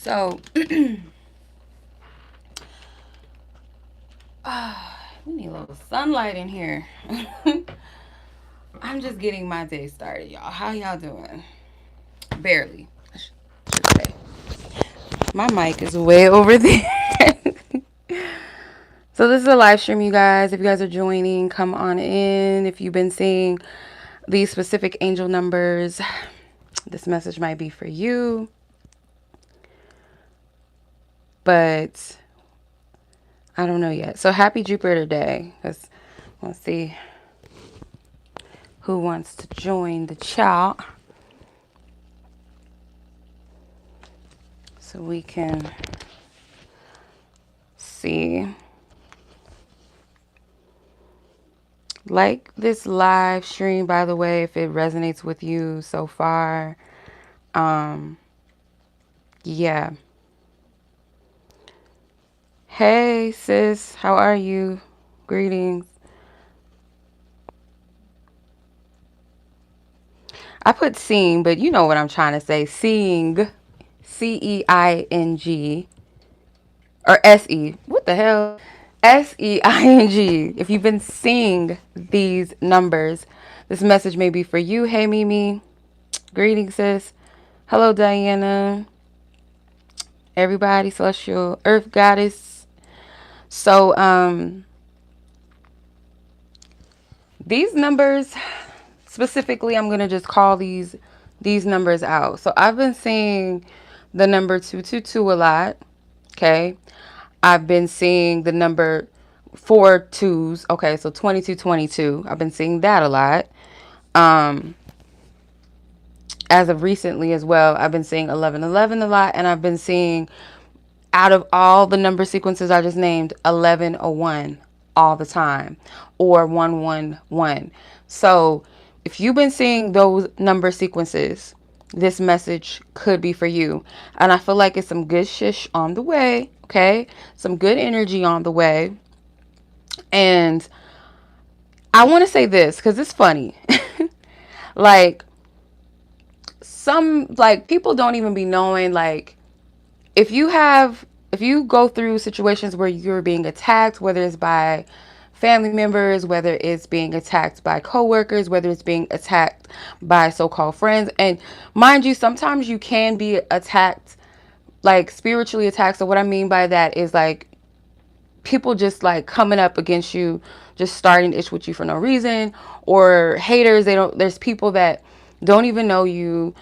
So, we need a little sunlight in here. I'm just getting my day started, y'all. How y'all doing? Barely, should say. My mic is way over there. So this is a live stream, you guys. If you guys are joining, come on in. If you've been seeing these specific angel numbers, this message might be for you. But I don't know yet. So happy Jupiter Day. Let's see who wants to join the chat so we can see. Like this live stream, by the way, if it resonates with you so far. Yeah. Hey, sis. How are you? Greetings. I put seeing, but you know what I'm trying to say. Seeing. C-E-I-N-G. Or S-E. What the hell? S-E-I-N-G. If you've been seeing these numbers, this message may be for you. Hey, Mimi. Greetings, sis. Hello, Diana. Everybody, celestial earth goddess. So, these numbers, specifically, I'm going to just call these numbers out. So, I've been seeing the number 222 a lot. Okay. I've been seeing the number 4 twos. Okay, so 2222. I've been seeing that a lot. As of recently as well, I've been seeing 1111 a lot, and I've been seeing, out of all the number sequences I just named, 1101 all the time, or 111. So if you've been seeing those number sequences, this message could be for you. And I feel like it's some good shish on the way. Okay, some good energy on the way. And I want to say this because it's funny. Like, people don't even be knowing, like, if you go through situations where you're being attacked, whether it's by family members, whether it's being attacked by coworkers, whether it's being attacked by so-called friends, and mind you, sometimes you can be attacked, like spiritually attacked. So what I mean by that is, like, people just like coming up against you, just starting to itch with you for no reason, or haters. There's people that don't even know you,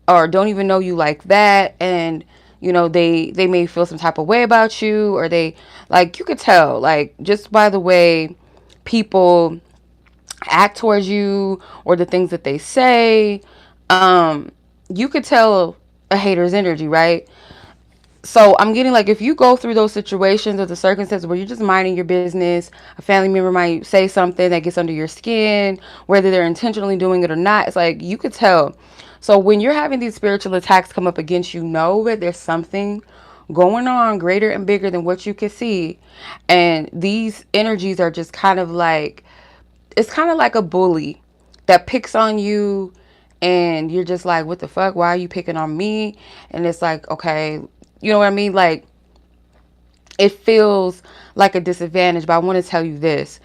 or don't even know you like that, and they may feel some type of way about you, or they, like, you could tell, like, just by the way people act towards you or the things that they say, you could tell a hater's energy, right? So I'm getting, like, if you go through those situations or the circumstances where you're just minding your business, a family member might say something that gets under your skin, whether they're intentionally doing it or not, it's like you could tell. So when you're having these spiritual attacks come up against you, know that there's something going on greater and bigger than what you can see. And these energies are just kind of like, it's kind of like a bully that picks on you, and you're just like, what the fuck? Why are you picking on me? And it's like, okay, you know what I mean? Like, it feels like a disadvantage, but I want to tell you this.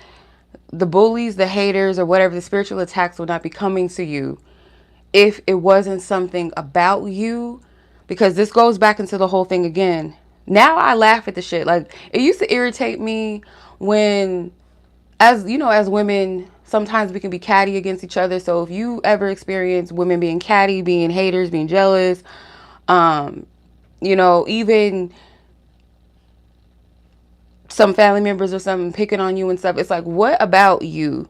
The bullies, the haters, or whatever, the spiritual attacks will not be coming to you if it wasn't something about you, because this goes back into the whole thing again. Now I laugh at the shit. Like, it used to irritate me when, as you know, as women, sometimes we can be catty against each other. So if you ever experience women being catty, being haters, being jealous, even some family members or something picking on you and stuff, it's like, what about you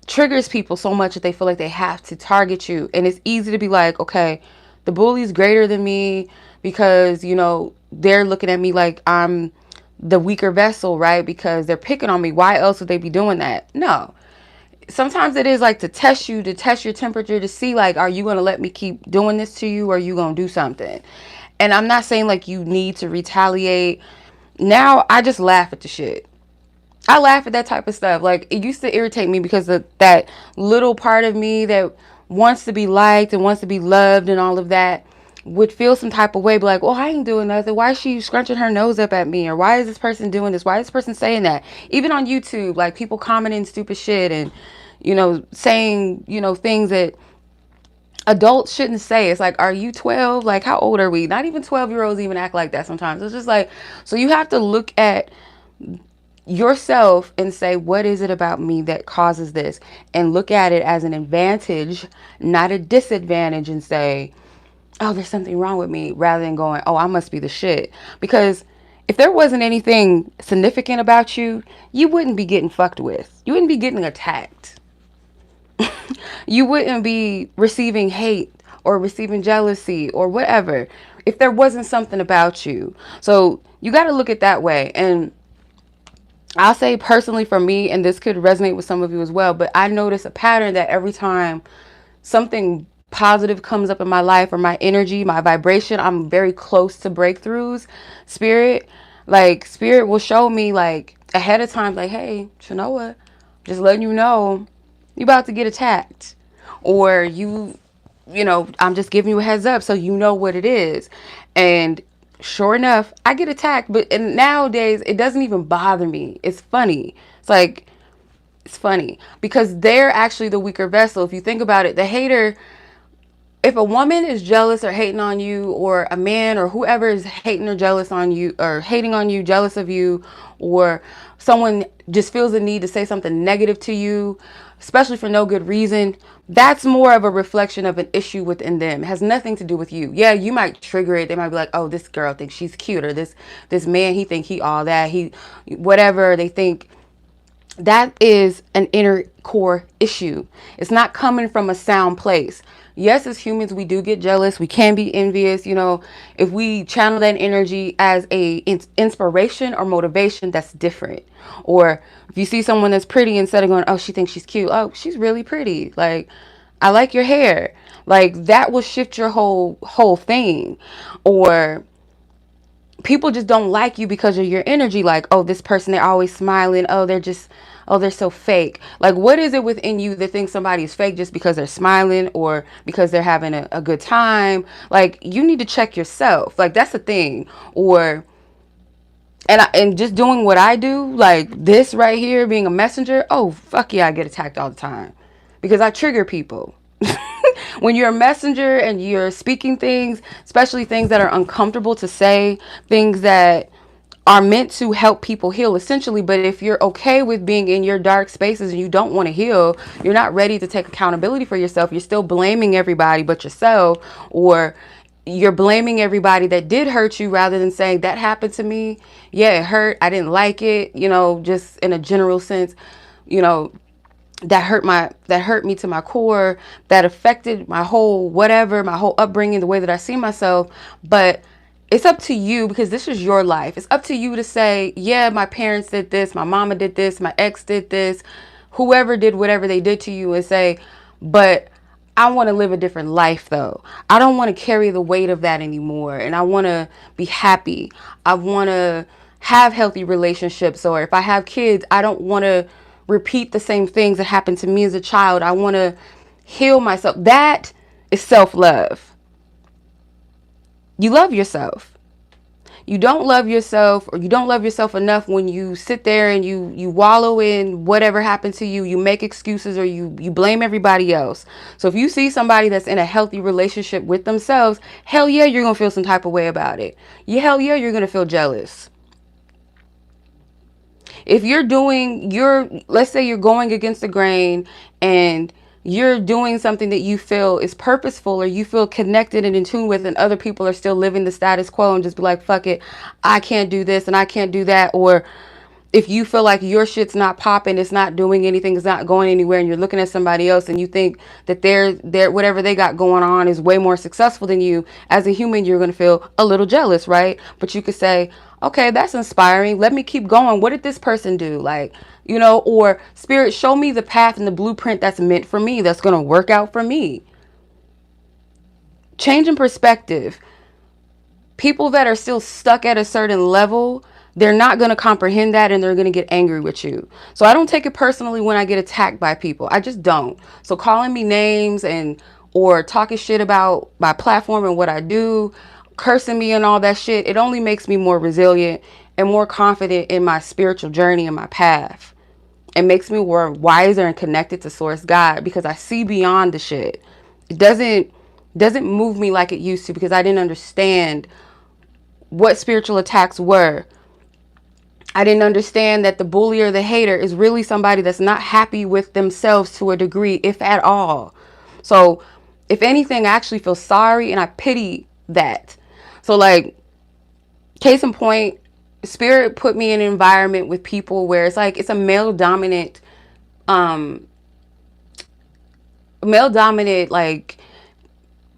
triggers people so much that they feel like they have to target you? And it's easy to be like, okay, the bully's greater than me because, they're looking at me like I'm the weaker vessel, right? Because they're picking on me. Why else would they be doing that? No. Sometimes it is like to test you, to test your temperature, to see, like, are you going to let me keep doing this to you, or are you going to do something? And I'm not saying like you need to retaliate. Now I just laugh at the shit. I laugh at that type of stuff. Like, it used to irritate me because of that little part of me that wants to be liked and wants to be loved and all of that. would feel some type of way, be like, well, I ain't doing nothing. Why is she scrunching her nose up at me? Or why is this person doing this? Why is this person saying that? Even on YouTube, like people commenting stupid shit and, saying, things that adults shouldn't say. It's like, are you 12? Like, how old are we? Not even 12-year-olds even act like that sometimes. It's just like, so you have to look at yourself and say, what is it about me that causes this? And look at it as an advantage, not a disadvantage, and say, oh, there's something wrong with me, rather than going, oh, I must be the shit. Because if there wasn't anything significant about you, you wouldn't be getting fucked with. You wouldn't be getting attacked. You wouldn't be receiving hate or receiving jealousy or whatever if there wasn't something about you. So you got to look at that way. And I'll say personally for me, and this could resonate with some of you as well, but I notice a pattern that every time something positive comes up in my life, or my energy, my vibration, I'm very close to breakthroughs. Spirit will show me like ahead of time, like, hey, Chenoa, just letting you know you about to get attacked, or I'm just giving you a heads up so you know what it is. And sure enough, I get attacked, and nowadays it doesn't even bother me. It's funny. It's funny because they're actually the weaker vessel. If you think about it, the hater, if a woman is jealous or hating on you, or a man or whoever is hating or jealous on you, or hating on you, jealous of you, or someone just feels the need to say something negative to you, especially for no good reason, that's more of a reflection of an issue within them. It has nothing to do with you. Yeah, you might trigger it. They might be like, oh, this girl thinks she's cute, or this man, he think he all that, he whatever they think. That is an inner core issue. It's not coming from a sound place. Yes, as humans, we do get jealous. We can be envious. If we channel that energy as a inspiration or motivation, that's different. Or if you see someone that's pretty, instead of going, oh, she thinks she's cute, oh, she's really pretty, like, I like your hair, like, that will shift your whole thing. Or people just don't like you because of your energy. Like, oh, this person, they're always smiling. Oh, they're so fake. Like, what is it within you that thinks somebody is fake just because they're smiling or because they're having a good time? Like, you need to check yourself. Like, that's the thing. Or, and just doing what I do, like this right here, being a messenger. Oh, fuck yeah, I get attacked all the time because I trigger people. When you're a messenger and you're speaking things, especially things that are uncomfortable to say, things that are meant to help people heal essentially, but if you're okay with being in your dark spaces and you don't want to heal, you're not ready to take accountability for yourself, you're still blaming everybody but yourself, or you're blaming everybody that did hurt you rather than saying that happened to me. Yeah, it hurt. I didn't like it, just in a general sense, that hurt me to my core, that affected my whole whatever, my whole upbringing, the way that I see myself. But it's up to you, because this is your life. It's up to you to say, yeah, my parents did this, my mama did this, my ex did this, whoever did whatever they did to you, and say, but I want to live a different life though. I don't want to carry the weight of that anymore. And I want to be happy. I want to have healthy relationships. Or if I have kids, I don't want to repeat the same things that happened to me as a child. I want to heal myself. That is self-love. You love yourself. You don't love yourself, or you don't love yourself enough when you sit there and you wallow in whatever happened to you. You make excuses, or you blame everybody else. So if you see somebody that's in a healthy relationship with themselves, hell yeah, you're going to feel some type of way about it. Yeah, hell yeah, you're going to feel jealous. If you're let's say you're going against the grain and you're doing something that you feel is purposeful, or you feel connected and in tune with, and other people are still living the status quo and just be like, fuck it, I can't do this and I can't do that. Or if you feel like your shit's not popping, it's not doing anything, it's not going anywhere, and you're looking at somebody else and you think that their whatever they got going on is way more successful than you, as a human, you're going to feel a little jealous, right? But you could say, okay, that's inspiring. Let me keep going. What did this person do? Like, or spirit, show me the path and the blueprint that's meant for me, that's going to work out for me. Changing perspective. People that are still stuck at a certain level, they're not going to comprehend that, and they're going to get angry with you. So I don't take it personally when I get attacked by people. I just don't. So calling me names and or talking shit about my platform and what I do, cursing me and all that shit, it only makes me more resilient and more confident in my spiritual journey and my path. It makes me more wiser and connected to Source God because I see beyond the shit. It doesn't move me like it used to because I didn't understand what spiritual attacks were. I didn't understand that the bully or the hater is really somebody that's not happy with themselves to a degree, if at all. So if anything, I actually feel sorry and I pity that. So like, case in point, Spirit put me in an environment with people where it's like, it's a male dominant, like,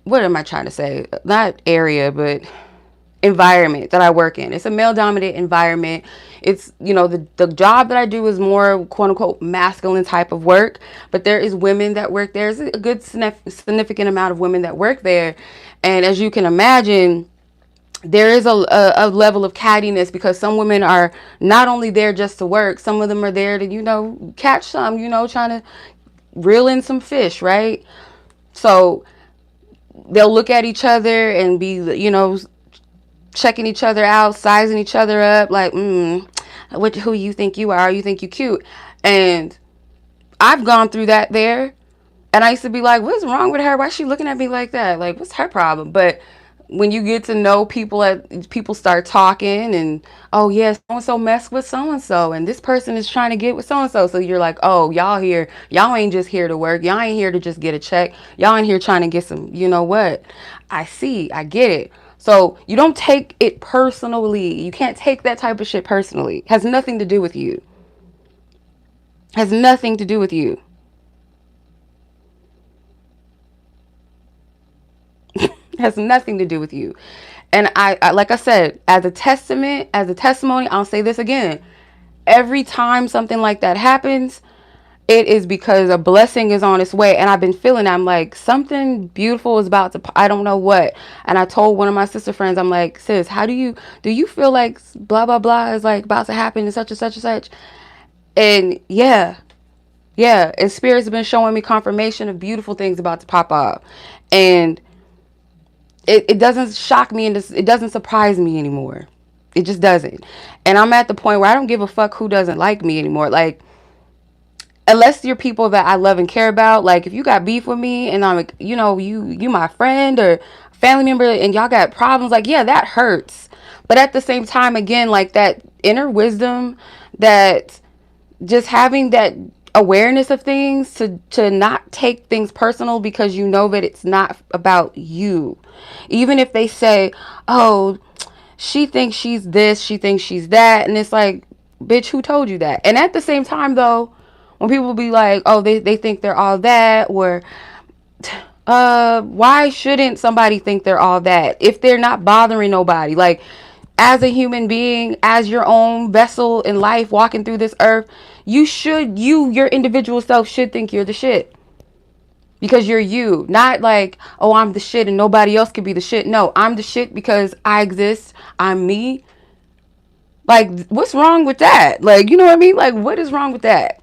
what am I trying to say? Not area, but environment that I work in. It's a male dominant environment. It's, you know, the job that I do is more quote unquote masculine type of work, but there is women that work there. There's a good significant amount of women that work there. And as you can imagine, there is a level of cattiness because some women are not only there just to work, some of them are there to, you know, catch some, you know, trying to reel in some fish, right? So they'll look at each other and be, you know, checking each other out, sizing each other up, like, who you think you are? You think you cute? And I've gone through that there. And I used to be like, what's wrong with her? Why is she looking at me like that? Like, what's her problem? But when you get to know people, people start talking and, oh, yeah, so-and-so messed with so-and-so. And this person is trying to get with so-and-so. So you're like, oh, y'all here. Y'all ain't just here to work. Y'all ain't here to just get a check. Y'all ain't here trying to get some, you know what? I see. I get it. So you don't take it personally. You can't take that type of shit personally. It has nothing to do with you. It has nothing to do with you. It has nothing to do with you. And I, like I said, as a testament, as a testimony, I'll say this again. Every time something like that happens, it is because a blessing is on its way. And I've been feeling, I'm like, something beautiful is about to, I don't know what. And I told one of my sister friends, I'm like, sis, do you feel like blah, blah, blah is like about to happen and such and such and such? And yeah. And Spirit's been showing me confirmation of beautiful things about to pop up. And it doesn't shock me and it doesn't surprise me anymore. It just doesn't. And I'm at the point where I don't give a fuck who doesn't like me anymore. Like, unless you're people that I love and care about, like if you got beef with me and I'm, you know, you my friend or family member and y'all got problems, like, yeah, that hurts. But at the same time, again, like that inner wisdom, that just having that awareness of things to not take things personal because you know that it's not about you. Even if they say, oh, she thinks she's this, she thinks she's that. And it's like, bitch, who told you that? And at the same time, though, when people be like, oh, they think they're all that, or why shouldn't somebody think they're all that if they're not bothering nobody? Like, as a human being, as your own vessel in life walking through this earth, your individual self should think you're the shit. Because you're you. Not like, oh, I'm the shit and nobody else can be the shit. No, I'm the shit because I exist. I'm me. Like, what's wrong with that? Like, you know what I mean? Like, what is wrong with that?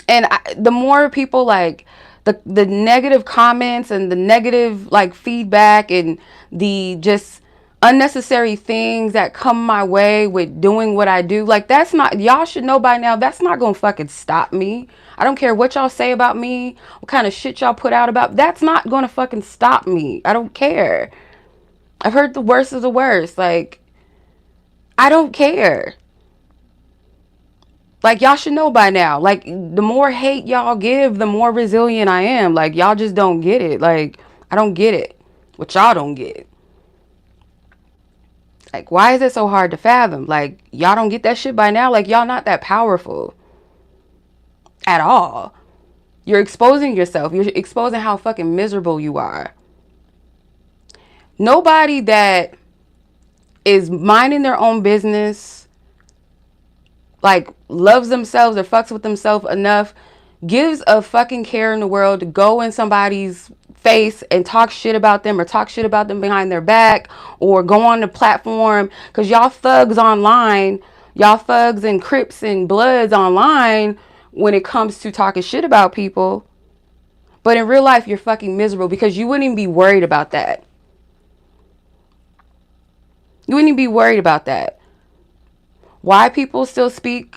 And the more people, like, the negative comments and the negative, like, feedback and the just unnecessary things that come my way with doing what I do, like, that's not, y'all should know by now, that's not gonna fucking stop me. I don't care what y'all say about me, what kind of shit y'all put out about, that's not gonna fucking stop me. I don't care. I've heard the worst of the worst. Like, I don't care. Like, y'all should know by now. Like, the more hate y'all give, the more resilient I am. Like, y'all just don't get it. Like, I don't get it. What y'all don't get. Like, why is it so hard to fathom? Like, y'all don't get that shit by now? Like, y'all not that powerful. At all. You're exposing yourself. You're exposing how fucking miserable you are. Nobody that is minding their own business, like, loves themselves or fucks with themselves enough, gives a fucking care in the world to go in somebody's face and talk shit about them or talk shit about them behind their back or go on the platform. Because y'all thugs online, y'all thugs and Crips and Bloods online when it comes to talking shit about people. But in real life, you're fucking miserable because you wouldn't even be worried about that. You wouldn't even be worried about that. Why people still speak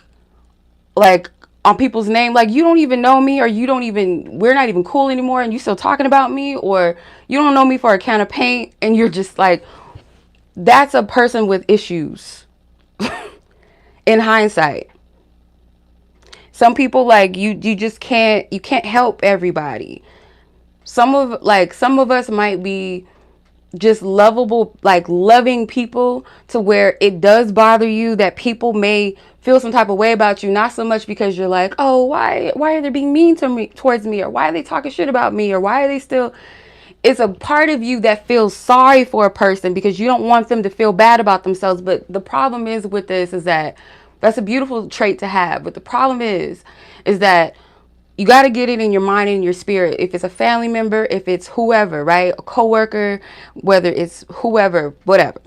like on people's name, like you don't even know me, or we're not even cool anymore, and you still talking about me, or you don't know me for a can of paint, and you're just like, that's a person with issues. In hindsight, some people, like, you just can't help everybody. Some of us might be just lovable, like loving people, to where it does bother you that people may feel some type of way about you, not so much because you're like, oh, why are they being mean to me, towards me, or why are they talking shit about me, or why are they still. It's a part of you that feels sorry for a person because you don't want them to feel bad about themselves. But the problem is with this is that that's a beautiful trait to have, but the problem is that you got to get it in your mind and your spirit. If it's a family member, if it's whoever, right? A coworker, whether it's whoever, whatever.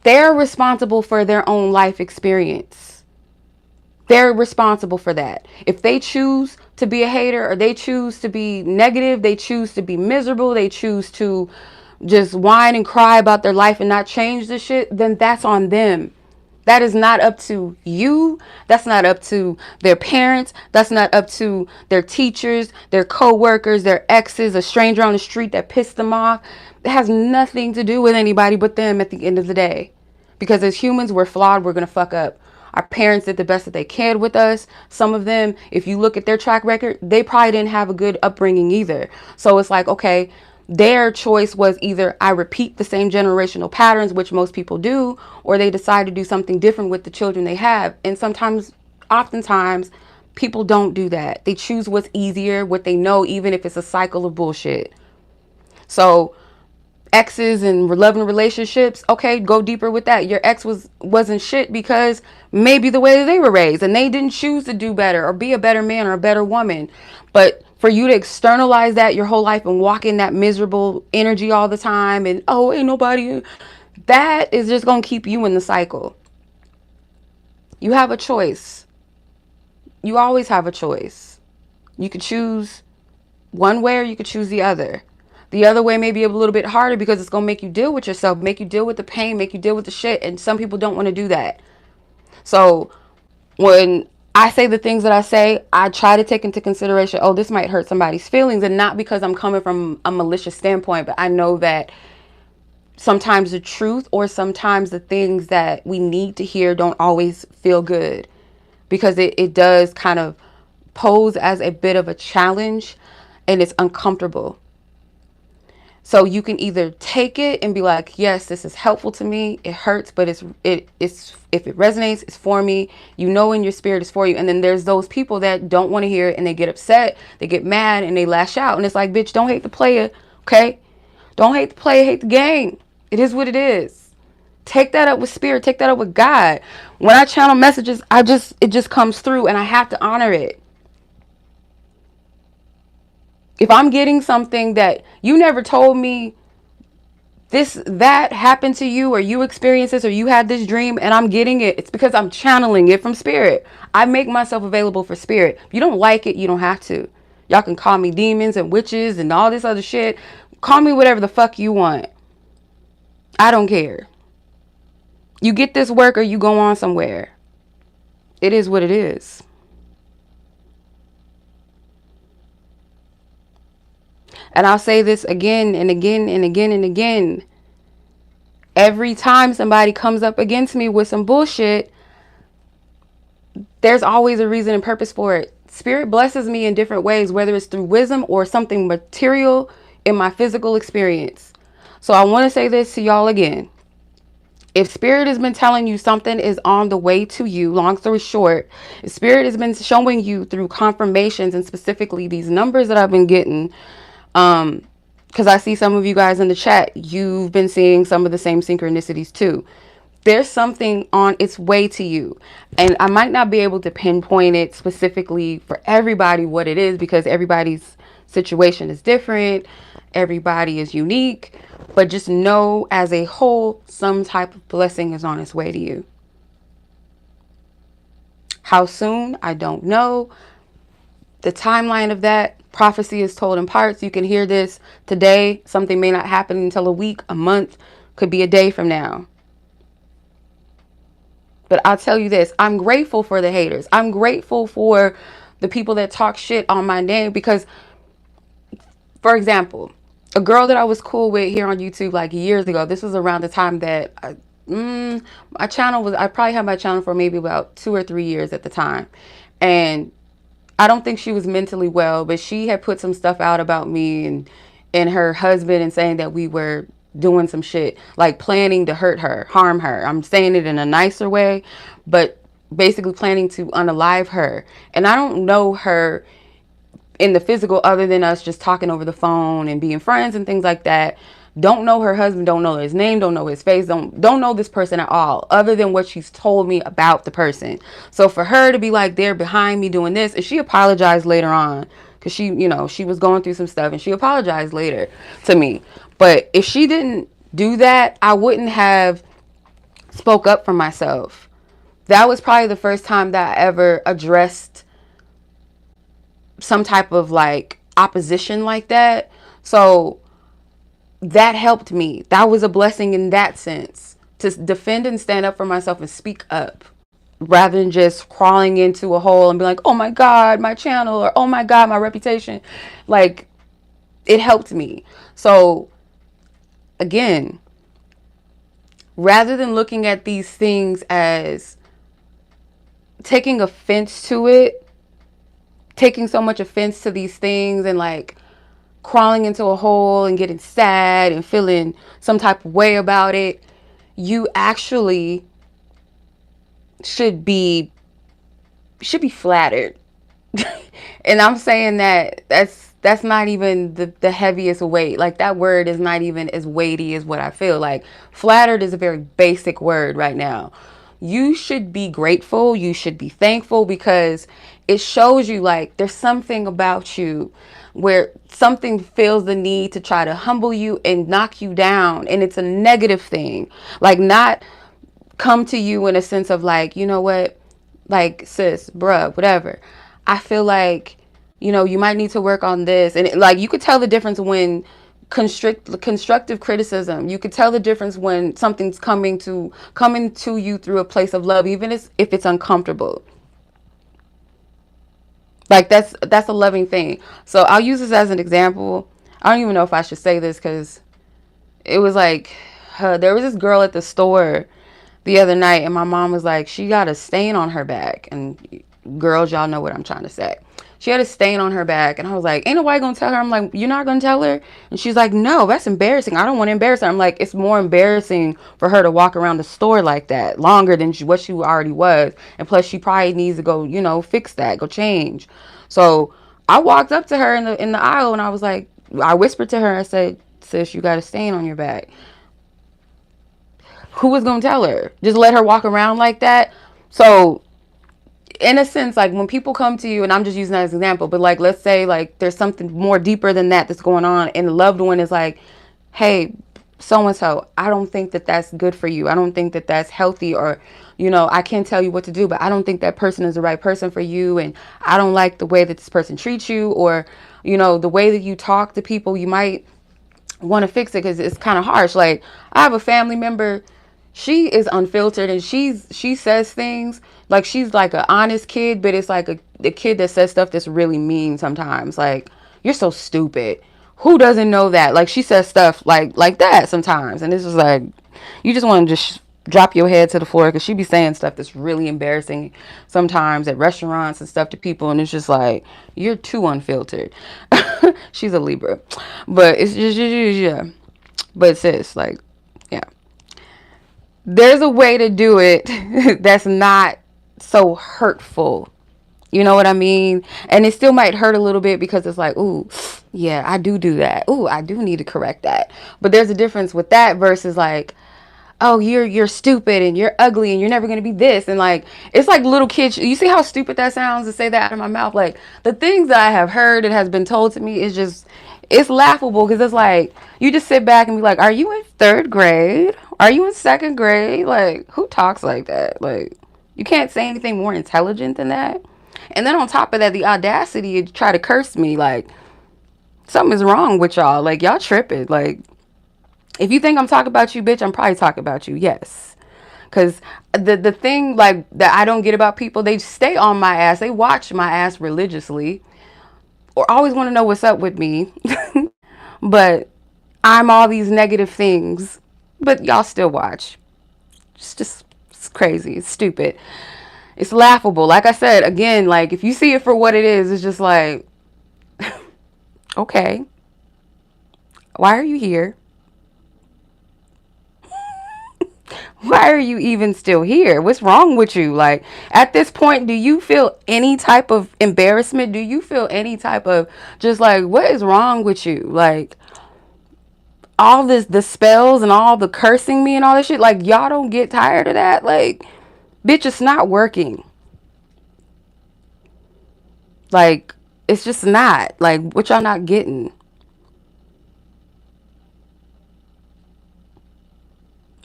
They're responsible for their own life experience. They're responsible for that. If they choose to be a hater, or they choose to be negative, they choose to be miserable, they choose to just whine and cry about their life and not change the shit, then that's on them. That is not up to you. That's not up to their parents. That's not up to their teachers, their co-workers, their exes, a stranger on the street that pissed them off. It has nothing to do with anybody but them at the end of the day. Because as humans, we're flawed. We're going to fuck up. Our parents did the best that they could with us. Some of them, if you look at their track record, they probably didn't have a good upbringing either. So it's like, okay, their choice was either I repeat the same generational patterns, which most people do, or they decide to do something different with the children they have. And oftentimes, people don't do that. They choose what's easier, what they know, even if it's a cycle of bullshit. So exes and loving relationships, okay, go deeper with that. Your ex wasn't shit because maybe the way that they were raised, and they didn't choose to do better or be a better man or a better woman. But for you to externalize that your whole life and walk in that miserable energy all the time, and oh, ain't nobody, that is just gonna keep you in the cycle. You have a choice. You always have a choice. You could choose one way or you could choose the other. The other way may be a little bit harder because it's going to make you deal with yourself, make you deal with the pain, make you deal with the shit. And some people don't want to do that. So when I say the things that I say, I try to take into consideration, oh, this might hurt somebody's feelings. And not because I'm coming from a malicious standpoint, but I know that sometimes the truth, or sometimes the things that we need to hear, don't always feel good, because it does kind of pose as a bit of a challenge, and it's uncomfortable. So you can either take it and be like, yes, this is helpful to me. It hurts, but it's if it resonates, it's for me. You know, in your spirit, it's for you. And then there's those people that don't want to hear it, and they get upset, they get mad, and they lash out. And it's like, bitch, don't hate the player, okay? Don't hate the player, hate the game. It is what it is. Take that up with spirit. Take that up with God. When I channel messages, it just comes through, and I have to honor it. If I'm getting something that you never told me, that happened to you, or you experienced this, or you had this dream, and I'm getting it, it's because I'm channeling it from spirit. I make myself available for spirit. If you don't like it, you don't have to. Y'all can call me demons and witches and all this other shit. Call me whatever the fuck you want. I don't care. You get this work or you go on somewhere. It is what it is. And I'll say this again and again and again and again. Every time somebody comes up against me with some bullshit, there's always a reason and purpose for it. Spirit blesses me in different ways, whether it's through wisdom or something material in my physical experience. So I want to say this to y'all again. If spirit has been telling you something is on the way to you, long story short, if spirit has been showing you through confirmations, and specifically these numbers that I've been getting, because I see some of you guys in the chat, you've been seeing some of the same synchronicities too. There's something on its way to you. And I might not be able to pinpoint it specifically for everybody what it is, because everybody's situation is different. Everybody is unique. But just know, as a whole, some type of blessing is on its way to you. How soon? I don't know. the timeline of that, prophecy is told in parts. You can hear this today. Something may not happen until a week, a month, could be a day from now. But I'll tell you this, I'm grateful for the haters. I'm grateful for the people that talk shit on my name because, for example, a girl that I was cool with here on YouTube like years ago, this was around the time that my channel was, I probably had my channel for maybe about 2 or 3 years at the time. And I don't think she was mentally well, but she had put some stuff out about me and her husband and saying that we were doing some shit, like planning to hurt her, harm her. I'm saying it in a nicer way, but basically planning to unalive her. And I don't know her in the physical other than us just talking over the phone and being friends and things like that. Don't know her husband, don't know his name, don't know his face, don't know this person at all other than what she's told me about the person. So for her to be like there behind me doing this, and she apologized later on because she, you know, she was going through some stuff and she apologized later to me. But if she didn't do that, I wouldn't have spoke up for myself. That was probably the first time that I ever addressed some type of like opposition like that. So that helped me. That was a blessing in that sense, to defend and stand up for myself and speak up rather than just crawling into a hole and be like, oh my God, my channel, or oh my God, my reputation. Like, it helped me. So again, rather than looking at these things as taking offense to it, taking so much offense to these things and like crawling into a hole and getting sad and feeling some type of way about it, you actually should be flattered. And I'm saying that's not even the heaviest weight. Like, that word is not even as weighty as what I feel. Like, flattered is a very basic word right now. You should be grateful. You should be thankful because it shows you like there's something about you where something feels the need to try to humble you and knock you down. And it's a negative thing. Like, not come to you in a sense of like, you know what, like, sis, bruh, whatever. I feel like, you know, you might need to work on this. And like, you could tell the difference when constructive criticism, you could tell the difference when something's coming to you through a place of love, even if it's uncomfortable. Like, that's a loving thing. So I'll use this as an example. I don't even know if I should say this because it was like, there was this girl at the store the other night and my mom was like, she got a stain on her back. And girls, y'all know what I'm trying to say. She had a stain on her back and I was like, ain't nobody gonna tell her? I'm like, you're not gonna tell her? And she's like, no, that's embarrassing. I don't want to embarrass her. I'm like, it's more embarrassing for her to walk around the store like that longer than what she already was. And plus she probably needs to go, you know, fix that, go change. So I walked up to her in the aisle and I was like, I whispered to her, I said, sis, you got a stain on your back. Who was going to tell her? Just let her walk around like that? So in a sense, like when people come to you, and I'm just using that as an example, but like, let's say like there's something more deeper than that that's going on and the loved one is like, hey, so-and-so, I don't think that that's good for you. I don't think that that's healthy, or, you know, I can't tell you what to do, but I don't think that person is the right person for you. And I don't like the way that this person treats you, or, you know, the way that you talk to people, you might want to fix it because it's kind of harsh. Like, I have a family member, she is unfiltered and she says things like she's like an honest kid, but it's like a kid that says stuff that's really mean sometimes. Like, you're so stupid. Who doesn't know that? Like, she says stuff like that sometimes. And it's just like, you just want to just drop your head to the floor because she be saying stuff that's really embarrassing sometimes at restaurants and stuff to people. And it's just like, you're too unfiltered. She's a Libra. But it's just, yeah. But sis, like, yeah. There's a way to do it that's not so hurtful. You know what I mean? And it still might hurt a little bit because it's like, ooh, yeah, I do that. Ooh, I do need to correct that. But there's a difference with that versus like, oh, you're stupid and you're ugly and you're never going to be this. And like, it's like little kids. You see how stupid that sounds to say that out of my mouth? Like, the things that I have heard and has been told to me is just, it's laughable because it's like, you just sit back and be like, are you in 3rd grade? Are you in 2nd grade? Like, who talks like that? Like, you can't say anything more intelligent than that. And then on top of that, the audacity to try to curse me. Like, something is wrong with y'all. Like, y'all tripping. Like, if you think I'm talking about you, bitch, I'm probably talking about you. Yes. Because the thing, like, that I don't get about people, they stay on my ass. They watch my ass religiously. Or always want to know what's up with me. But I'm all these negative things. But y'all still watch. It's crazy. It's stupid. It's laughable. Like I said, again, like, if you see it for what it is, it's just like, okay, why are you here? Why are you even still here? What's wrong with you? Like, at this point, do you feel any type of embarrassment? Do you feel any type of just like, what is wrong with you? Like, all this, the spells and all the cursing me and all this shit, like, y'all don't get tired of that? Like, bitch, it's not working. Like, it's just not. Like, what y'all not getting?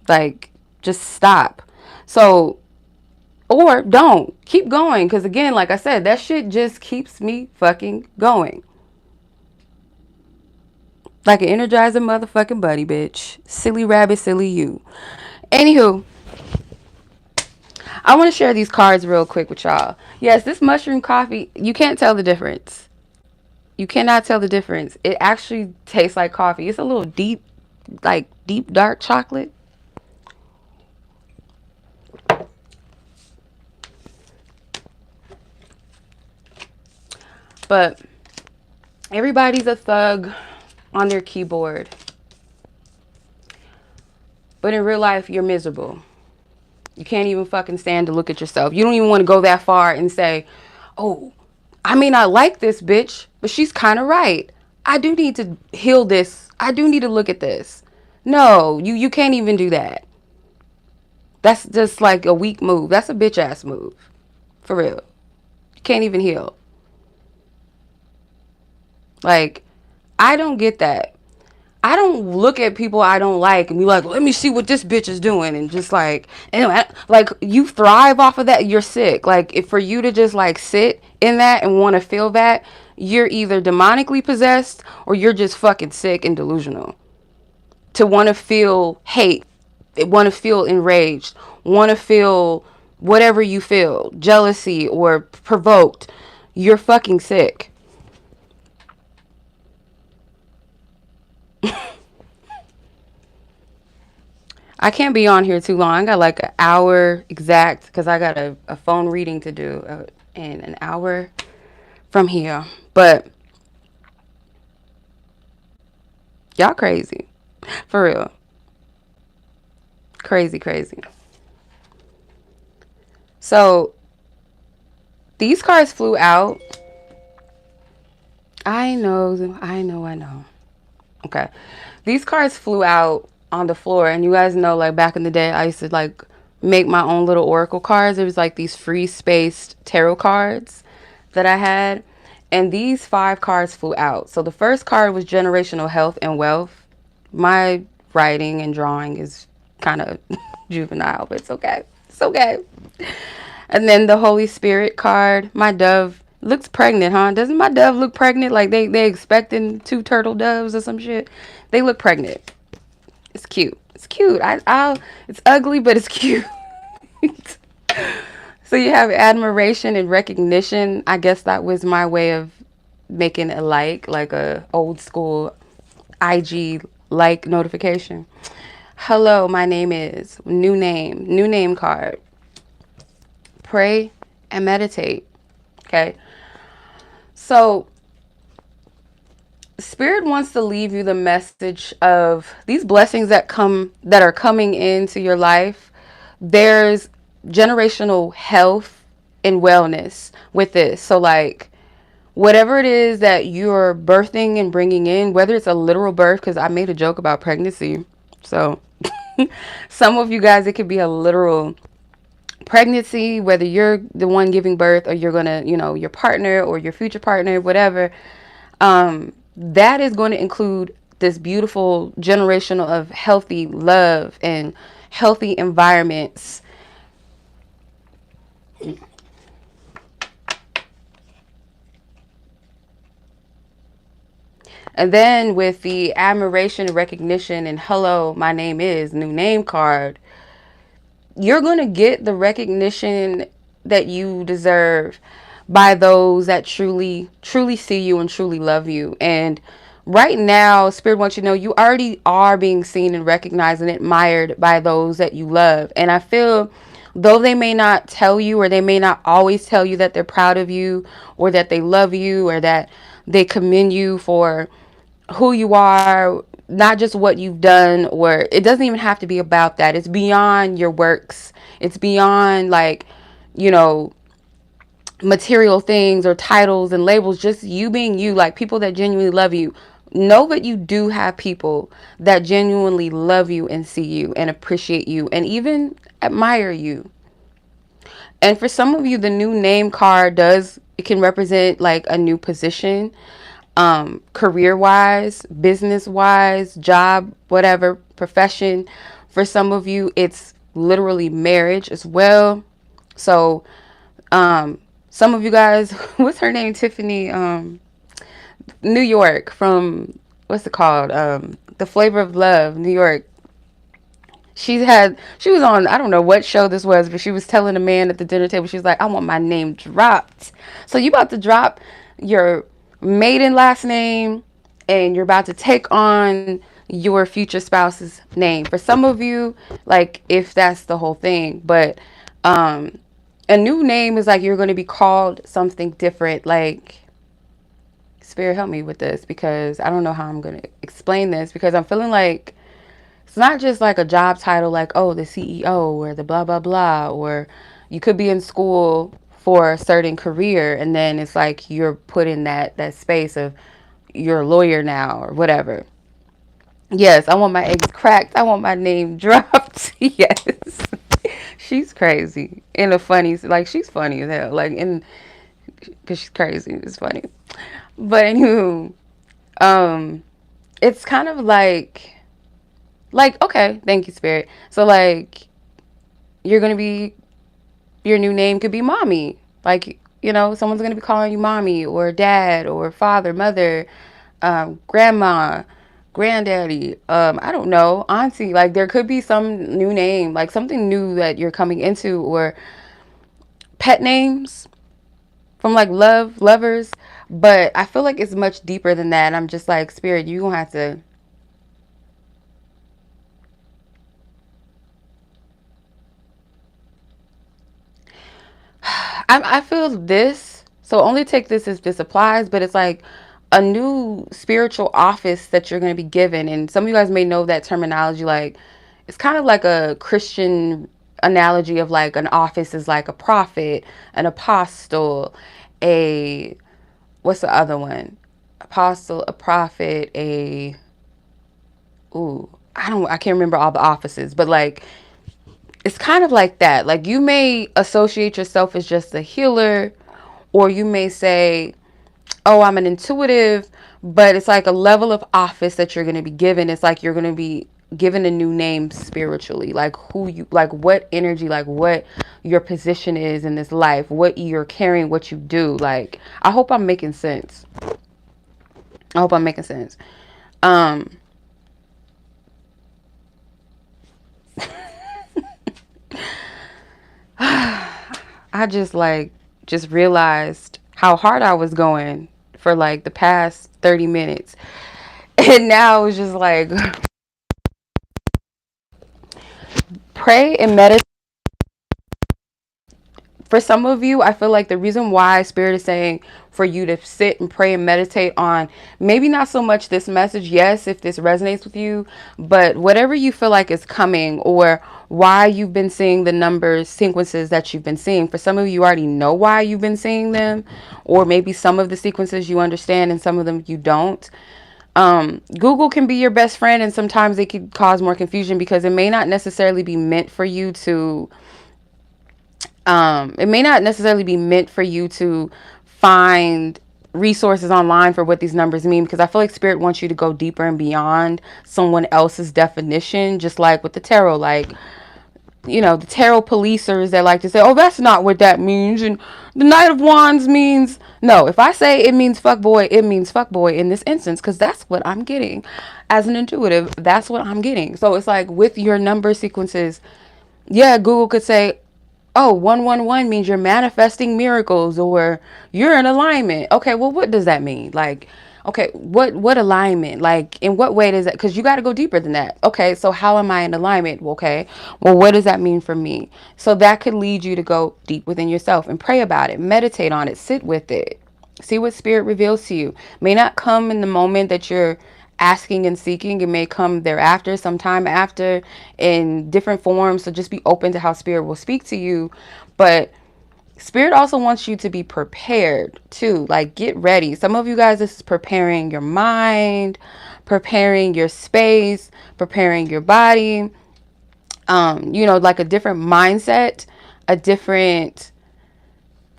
Like, just stop. So, or don't. Keep going. Because, again, like I said, that shit just keeps me fucking going. Like an energizer motherfucking buddy, bitch. Silly rabbit, silly you. Anywho, I want to share these cards real quick with y'all. Yes, this mushroom coffee, you can't tell the difference. You cannot tell the difference. It actually tastes like coffee. It's a little deep, like deep dark chocolate. But everybody's a thug on their keyboard. But in real life, you're miserable. You can't even fucking stand to look at yourself. You don't even want to go that far and say, oh, I may not like this bitch, but she's kind of right. I do need to heal this. I do need to look at this. No, you can't even do that. That's just like a weak move. That's a bitch ass move. For real. You can't even heal. Like, I don't get that. I don't look at people I don't like and be like, let me see what this bitch is doing. And just like, anyway, like, you thrive off of that. You're sick. Like, if for you to just like sit in that and want to feel that, you're either demonically possessed or you're just fucking sick and delusional. To want to feel hate, want to feel enraged, want to feel whatever you feel, jealousy or provoked, you're fucking sick. I can't be on here too long. I got like an hour exact because I got a phone reading to do in an hour from here. But y'all crazy. For real. Crazy, crazy. So these cards flew out. I know. Okay. These cards flew out on the floor, and you guys know, like, back in the day, I used to like make my own little oracle cards. It was like these free spaced tarot cards that I had, and these 5 cards flew out. So the first card was generational health and wealth. My writing and drawing is kind of juvenile, but it's okay. It's okay. And then the Holy Spirit card. My dove looks pregnant, huh? Doesn't my dove look pregnant? Like they expecting 2 turtle doves or some shit. They look pregnant. It's cute. It's cute. It's ugly, but it's cute. So you have admiration and recognition. I guess that was my way of making a like a old school IG like notification. Hello, my name is new name card. Pray and meditate. Okay. So Spirit wants to leave you the message of these blessings that are coming into your life. There's generational health and wellness with this. So like whatever it is that you're birthing and bringing in, whether it's a literal birth, because I made a joke about pregnancy. So some of you guys, it could be a literal pregnancy, whether you're the one giving birth or you're gonna, your partner or your future partner, whatever. That is going to include this beautiful generational of healthy love and healthy environments. And then with the admiration, recognition, and hello, my name is new name card, you're going to get the recognition that you deserve by those that truly, truly see you and truly love you. And right now, Spirit wants you to know you already are being seen and recognized and admired by those that you love. And I feel, though they may not tell you, or they may not always tell you that they're proud of you, or that they love you, or that they commend you for who you are, not just what you've done, or it doesn't even have to be about that. It's beyond your works. It's beyond, like, you know, material things or titles and labels, just you being you, like people that genuinely love you. Know that you do have people that genuinely love you and see you and appreciate you and even admire you. And for some of you, the new name card does, it can represent like a new position, career wise, business wise, job, whatever, profession. For some of you, it's literally marriage as well. So, some of you guys, what's her name? Tiffany, New York from, what's it called? The Flavor of Love, New York. She was on, I don't know what show this was, but she was telling a man at the dinner table, she was like, I want my name dropped. So you about to drop your maiden last name and you're about to take on your future spouse's name. For some of you, like, if that's the whole thing, but a new name is like you're going to be called something different. Like, Spirit, help me with this, because I don't know how I'm going to explain this, because I'm feeling like it's not just like a job title, like, oh, the CEO or the blah, blah, blah, or you could be in school for a certain career and then it's like you're put in that space of you're a lawyer now or whatever. Yes, I want my eggs cracked. I want my name dropped. Yes. She's crazy in a funny, like, she's funny as hell, like, in, because she's crazy. It's funny. But anywho, it's kind of like, okay, thank you, Spirit. So, like, you're going to be, your new name could be mommy. Like, you know, someone's going to be calling you mommy or dad or father, mother, grandma, granddaddy, I don't know, auntie. Like, there could be some new name, like something new that you're coming into, or pet names from like lovers. But I feel like it's much deeper than that. I'm just like, Spirit, you're going to have to, I feel this, so only take this as this applies, but it's like a new spiritual office that you're going to be given. And some of you guys may know that terminology. Like, it's kind of like a Christian analogy of like an office is like a prophet, an apostle, a, what's the other one? Apostle, a prophet, a, ooh, I can't remember all the offices, but like, it's kind of like that. Like, you may associate yourself as just a healer, or you may say, oh, I'm an intuitive, but it's like a level of office that you're going to be given. It's like you're going to be given a new name spiritually, like who you, like what energy, like what your position is in this life, what you're carrying, what you do. Like, I hope I'm making sense. I hope I'm making sense. I just realized how hard I was going for like the past 30 minutes. And now it's just like, pray and meditate. For some of you, I feel like the reason why Spirit is saying for you to sit and pray and meditate on, maybe not so much this message, yes, if this resonates with you, but whatever you feel like is coming, or why you've been seeing the numbers, sequences that you've been seeing. For some of you already know why you've been seeing them, or maybe some of the sequences you understand and some of them you don't. Google can be your best friend, and sometimes it could cause more confusion because it may not necessarily be meant for you to find resources online for what these numbers mean, because I feel like Spirit wants you to go deeper and beyond someone else's definition, just like with the tarot. Like, the tarot policers that like to say, oh, that's not what that means. And the Knight of Wands means, no, if I say it means fuck boy, it means fuck boy in this instance, because that's what I'm getting. As an intuitive, that's what I'm getting. So it's like with your number sequences, yeah, Google could say, oh, 111 means you're manifesting miracles or you're in alignment. Okay, well, what does that mean? Like, okay, what alignment? Like, in what way does that? Because you got to go deeper than that. Okay, so how am I in alignment? Okay, well, what does that mean for me? So that could lead you to go deep within yourself and pray about it, meditate on it, sit with it, see what spirit reveals to you. May not come in the moment that you're asking and seeking. It may come thereafter, sometime after, in different forms. So just be open to how spirit will speak to you. But spirit also wants you to be prepared too. Like, get ready. Some of you guys, this is preparing your mind, preparing your space, preparing your body. Like a different mindset, a different,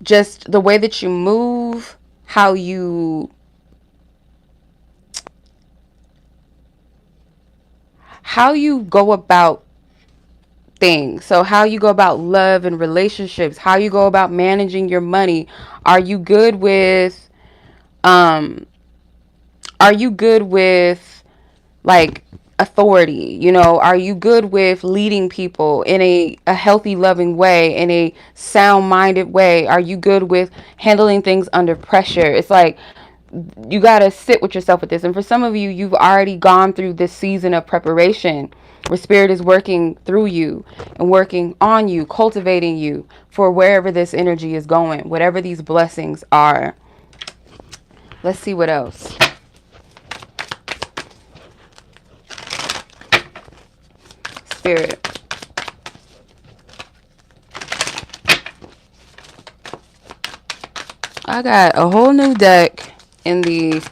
just the way that you move, how you go about things. So how you go about love and relationships, how you go about managing your money. Are you good with like authority? Are you good with leading people in a healthy, loving way, in a sound-minded way? Are you good with handling things under pressure? It's like you got to sit with yourself with this. And for some of you, you've already gone through this season of preparation where spirit is working through you and working on you, cultivating you for wherever this energy is going, whatever these blessings are. Let's see what else. Spirit. I got a whole new deck in the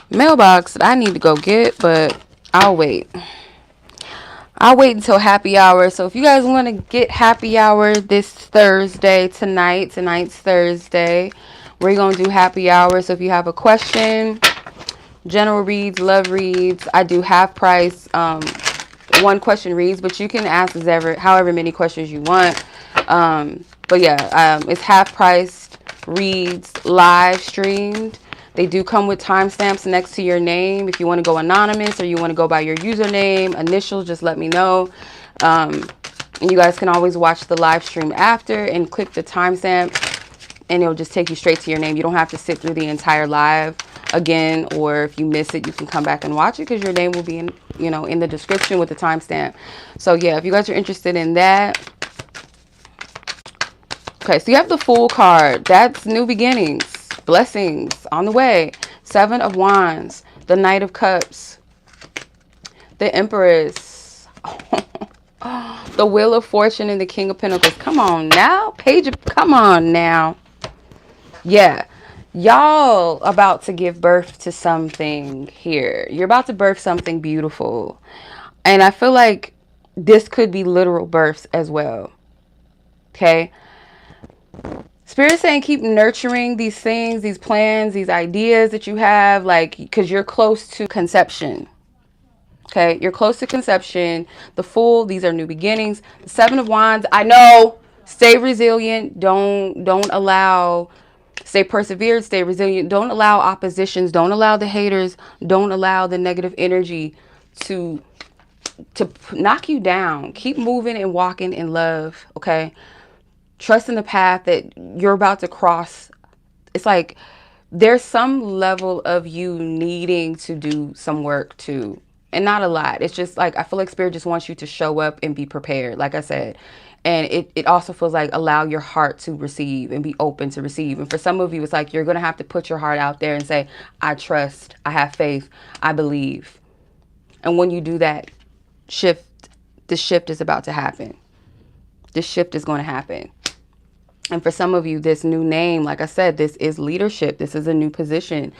mailbox that I need to go get, but I'll wait. I'll wait until happy hour. So if you guys want to get happy hour this Thursday, tonight's Thursday, we're going to do happy hour. So if you have a question, general reads, love reads, I do half price, one question reads, but you can ask however many questions you want. But yeah, it's half priced reads, live streamed. They do come with timestamps next to your name. If you want to go anonymous or you want to go by your username, initials, just let me know. And you guys can always watch the live stream after and click the timestamp, and it'll just take you straight to your name. You don't have to sit through the entire live again, or if you miss it, you can come back and watch it because your name will be in the description with the timestamp. So yeah, if you guys are interested in that. Okay, so you have the Fool card. That's new beginnings, blessings on the way. 7 of Wands, the Knight of Cups, the Empress, the Wheel of Fortune, and the King of Pentacles. Come on now, come on now. Yeah, y'all about to give birth to something here. You're about to birth something beautiful. And I feel like this could be literal births as well. Okay. Spirit saying keep nurturing these things, these plans, these ideas that you have, like, because you're close to conception. Okay, you're close to conception. The Fool, these are new beginnings. The 7 of Wands, I know, stay resilient. Don't allow, stay persevered, stay resilient. Don't allow oppositions. Don't allow the haters. Don't allow the negative energy to knock you down. Keep moving and walking in love, okay? Trust in the path that you're about to cross. It's like there's some level of you needing to do some work too. And not a lot. It's just like, I feel like Spirit just wants you to show up and be prepared, like I said. And it also feels like allow your heart to receive and be open to receive. And for some of you, it's like you're going to have to put your heart out there and say, I trust, I have faith, I believe. And when you do that, the shift is about to happen. This shift is going to happen. And for some of you, this new name, like I said, this is leadership. This is a new position.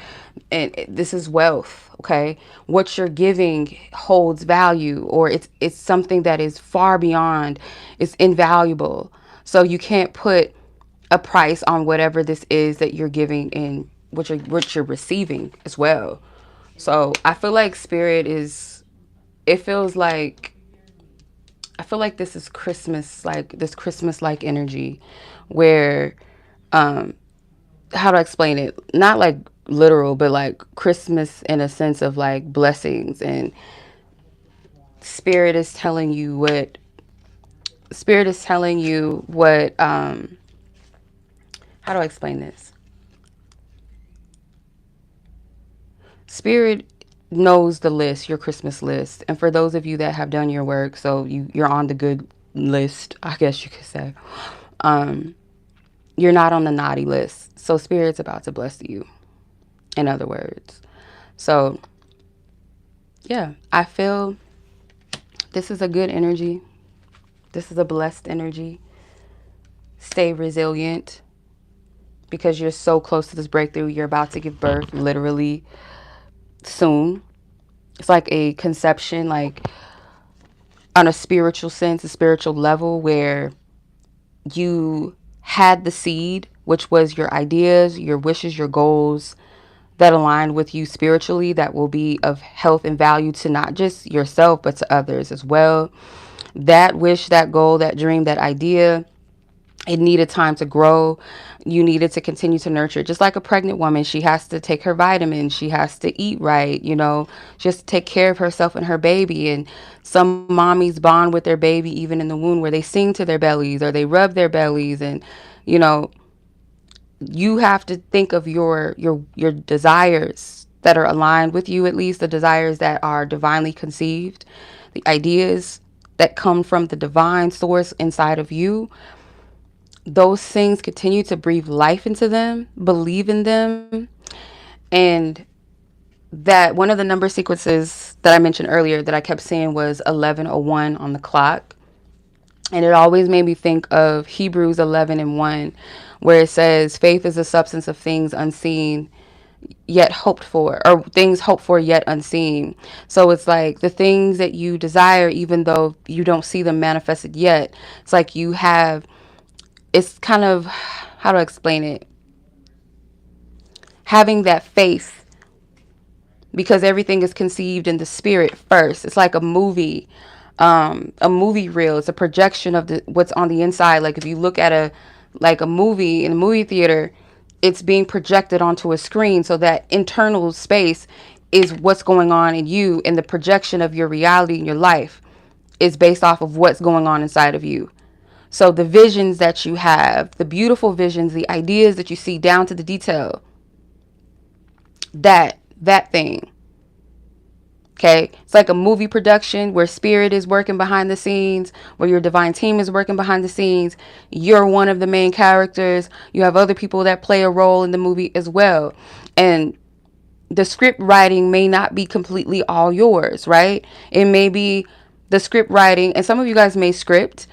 And this is wealth, okay? What you're giving holds value, or it's something that is far beyond, it's invaluable. So you can't put a price on whatever this is that you're giving and what you're receiving as well. So I feel like Spirit is, it feels like, I feel like this is Christmas, like this Christmas-like energy where, um, how do I explain it? Not like literal, but like Christmas in a sense of like blessings, and spirit is telling you what, spirit is telling you what, how do I explain this? Spirit knows the list, your Christmas list. And for those of you that have done your work, so you're on the good list, I guess you could say. Um, you're not on the naughty list. So Spirit's about to bless you, in other words. So yeah, I feel this is a good energy. This is a blessed energy. Stay resilient because you're so close to this breakthrough. You're about to give birth literally soon. It's like a conception, like on a spiritual sense, a spiritual level where you had the seed, which was your ideas, your wishes, your goals that aligned with you spiritually, that will be of health and value to not just yourself, but to others as well. That wish, that goal, that dream, that idea, it needed time to grow. You needed to continue to nurture it. Just like a pregnant woman, she has to take her vitamins. She has to eat right, you know, just take care of herself and her baby. And some mommies bond with their baby even in the womb, where they sing to their bellies or they rub their bellies. And, you know, you have to think of your desires that are aligned with you, at least the desires that are divinely conceived, the ideas that come from the divine source inside of you. Those things, continue to breathe life into them, believe in them. And that one of the number sequences that I mentioned earlier that I kept saying was 11:01 on the clock. And it always made me think of Hebrews 11:1, where it says, faith is the substance of things unseen yet hoped for, or things hoped for yet unseen. So it's like the things that you desire, even though you don't see them manifested yet, it's like you have, it's kind of, how to explain it, having that faith, because everything is conceived in the spirit first. It's like a movie reel. It's a projection of the what's on the inside. Like if you look at a movie in a movie theater, it's being projected onto a screen, so that internal space is what's going on in you, and the projection of your reality in your life is based off of what's going on inside of you. So the visions that you have, the beautiful visions, the ideas that you see down to the detail, that thing. Okay, it's like a movie production where spirit is working behind the scenes, where your divine team is working behind the scenes. You're one of the main characters. You have other people that play a role in the movie as well. And the script writing may not be completely all yours, right? It may be the script writing, and some of you guys may script.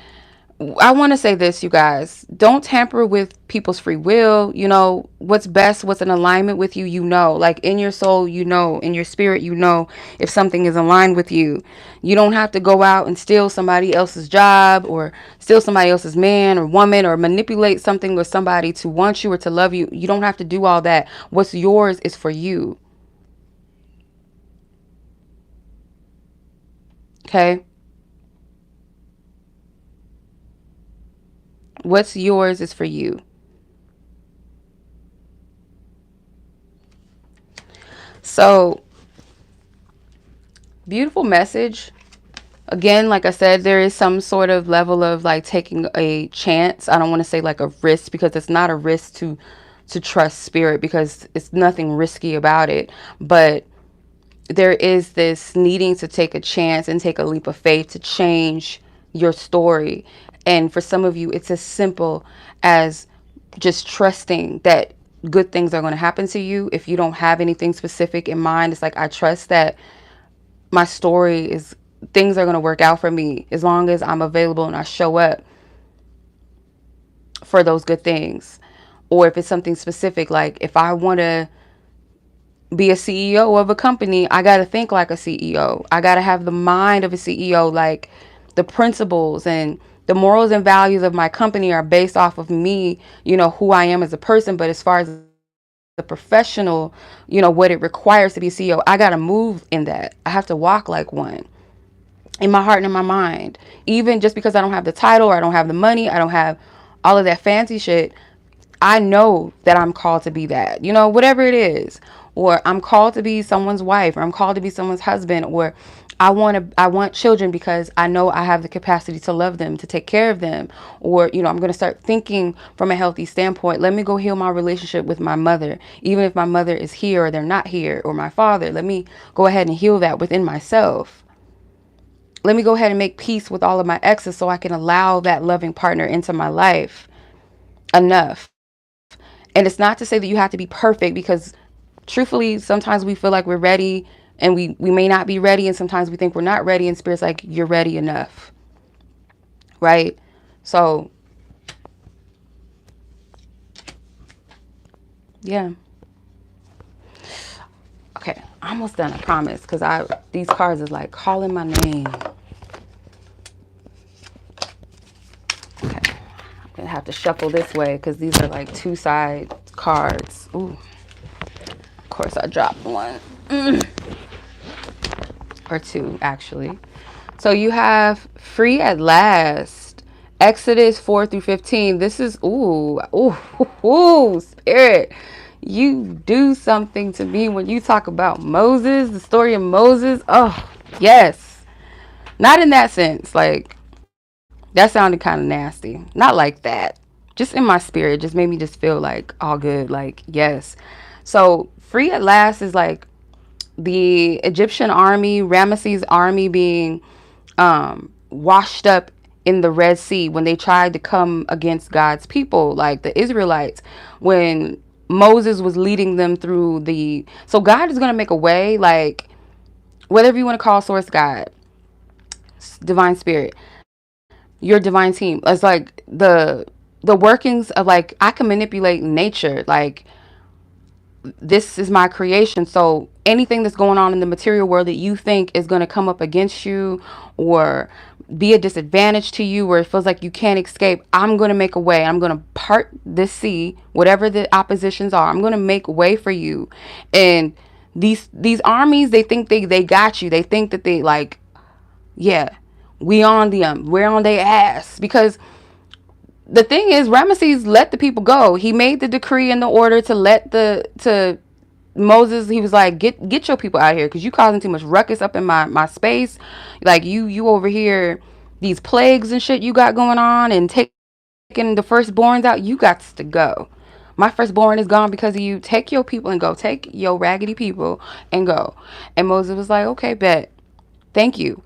I want to say this, you guys, don't tamper with people's free will. You know, what's best, what's in alignment with you, you know, like in your soul, you know, in your spirit, you know, if something is aligned with you. You don't have to go out and steal somebody else's job, or steal somebody else's man or woman, or manipulate something with somebody to want you or to love you. You don't have to do all that. What's yours is for you. Okay? What's yours is for you. So, beautiful message. Again, like I said, there is some sort of level of like taking a chance. I don't want to say like a risk, because it's not a risk to trust spirit, because it's nothing risky about it. But there is this needing to take a chance and take a leap of faith to change your story. And for some of you, it's as simple as just trusting that good things are going to happen to you. If you don't have anything specific in mind, it's like, I trust that my story is, things are going to work out for me as long as I'm available and I show up for those good things. Or if it's something specific, like if I want to be a CEO of a company, I got to think like a CEO. I got to have the mind of a CEO. Like the principles and the morals and values of my company are based off of me, you know, who I am as a person. But as far as the professional, you know, what it requires to be a CEO, I got to move in that. I have to walk like one. in my heart and in my mind. Even just because I don't have the title, or I don't have the money, I don't have all of that fancy shit, I know that I'm called to be that, you know, whatever it is. Or I'm called to be someone's wife, or I'm called to be someone's husband, or I want children because I know I have the capacity to love them, to take care of them. Or, you know, I'm going to start thinking from a healthy standpoint. Let me go heal my relationship with my mother, even if my mother is here or they're not here, or my father. Let me go ahead and heal that within myself. Let me go ahead and make peace with all of my exes so I can allow that loving partner into my life enough. And it's not to say that you have to be perfect, because truthfully, sometimes we feel like we're ready and we may not be ready. And sometimes we think we're not ready, and Spirit's like, you're ready enough. Right? So, yeah. Okay, almost done, I promise. Because these cards is like calling my name. Okay. I'm going to have to shuffle this way because these are like two side cards. Ooh. Of course, I dropped one. Or two, actually. So you have free at last. Exodus 4-15. This is, ooh, Spirit. You do something to me when you talk about Moses, the story of Moses. Oh, yes. Not in that sense. Like, that sounded kind of nasty. Not like that. Just in my spirit, just made me just feel like all good. Like, yes. So free at last is like the Egyptian army, Ramesses' army being washed up in the Red Sea when they tried to come against God's people, like the Israelites, when Moses was leading them through so God is going to make a way, like whatever you want to call source, God, divine spirit, your divine team. It's like the workings of, like, I can manipulate nature, like this is my creation. So anything that's going on in the material world that you think is going to come up against you or be a disadvantage to you, where it feels like you can't escape, I'm going to make a way. I'm going to part this sea, whatever the oppositions are. I'm going to make way for you. And these armies, they think they got you. They think that they, like, yeah, we're on their ass. Because the thing is, Ramesses let the people go. He made the decree and the order to Moses. He was like, get your people out of here, because you causing too much ruckus up in my space. Like, you over here, these plagues and shit you got going on, and taking the firstborns out. You got to go. My firstborn is gone because of you. Take your people and go. Take your raggedy people and go. And Moses was like, okay, bet. Thank you.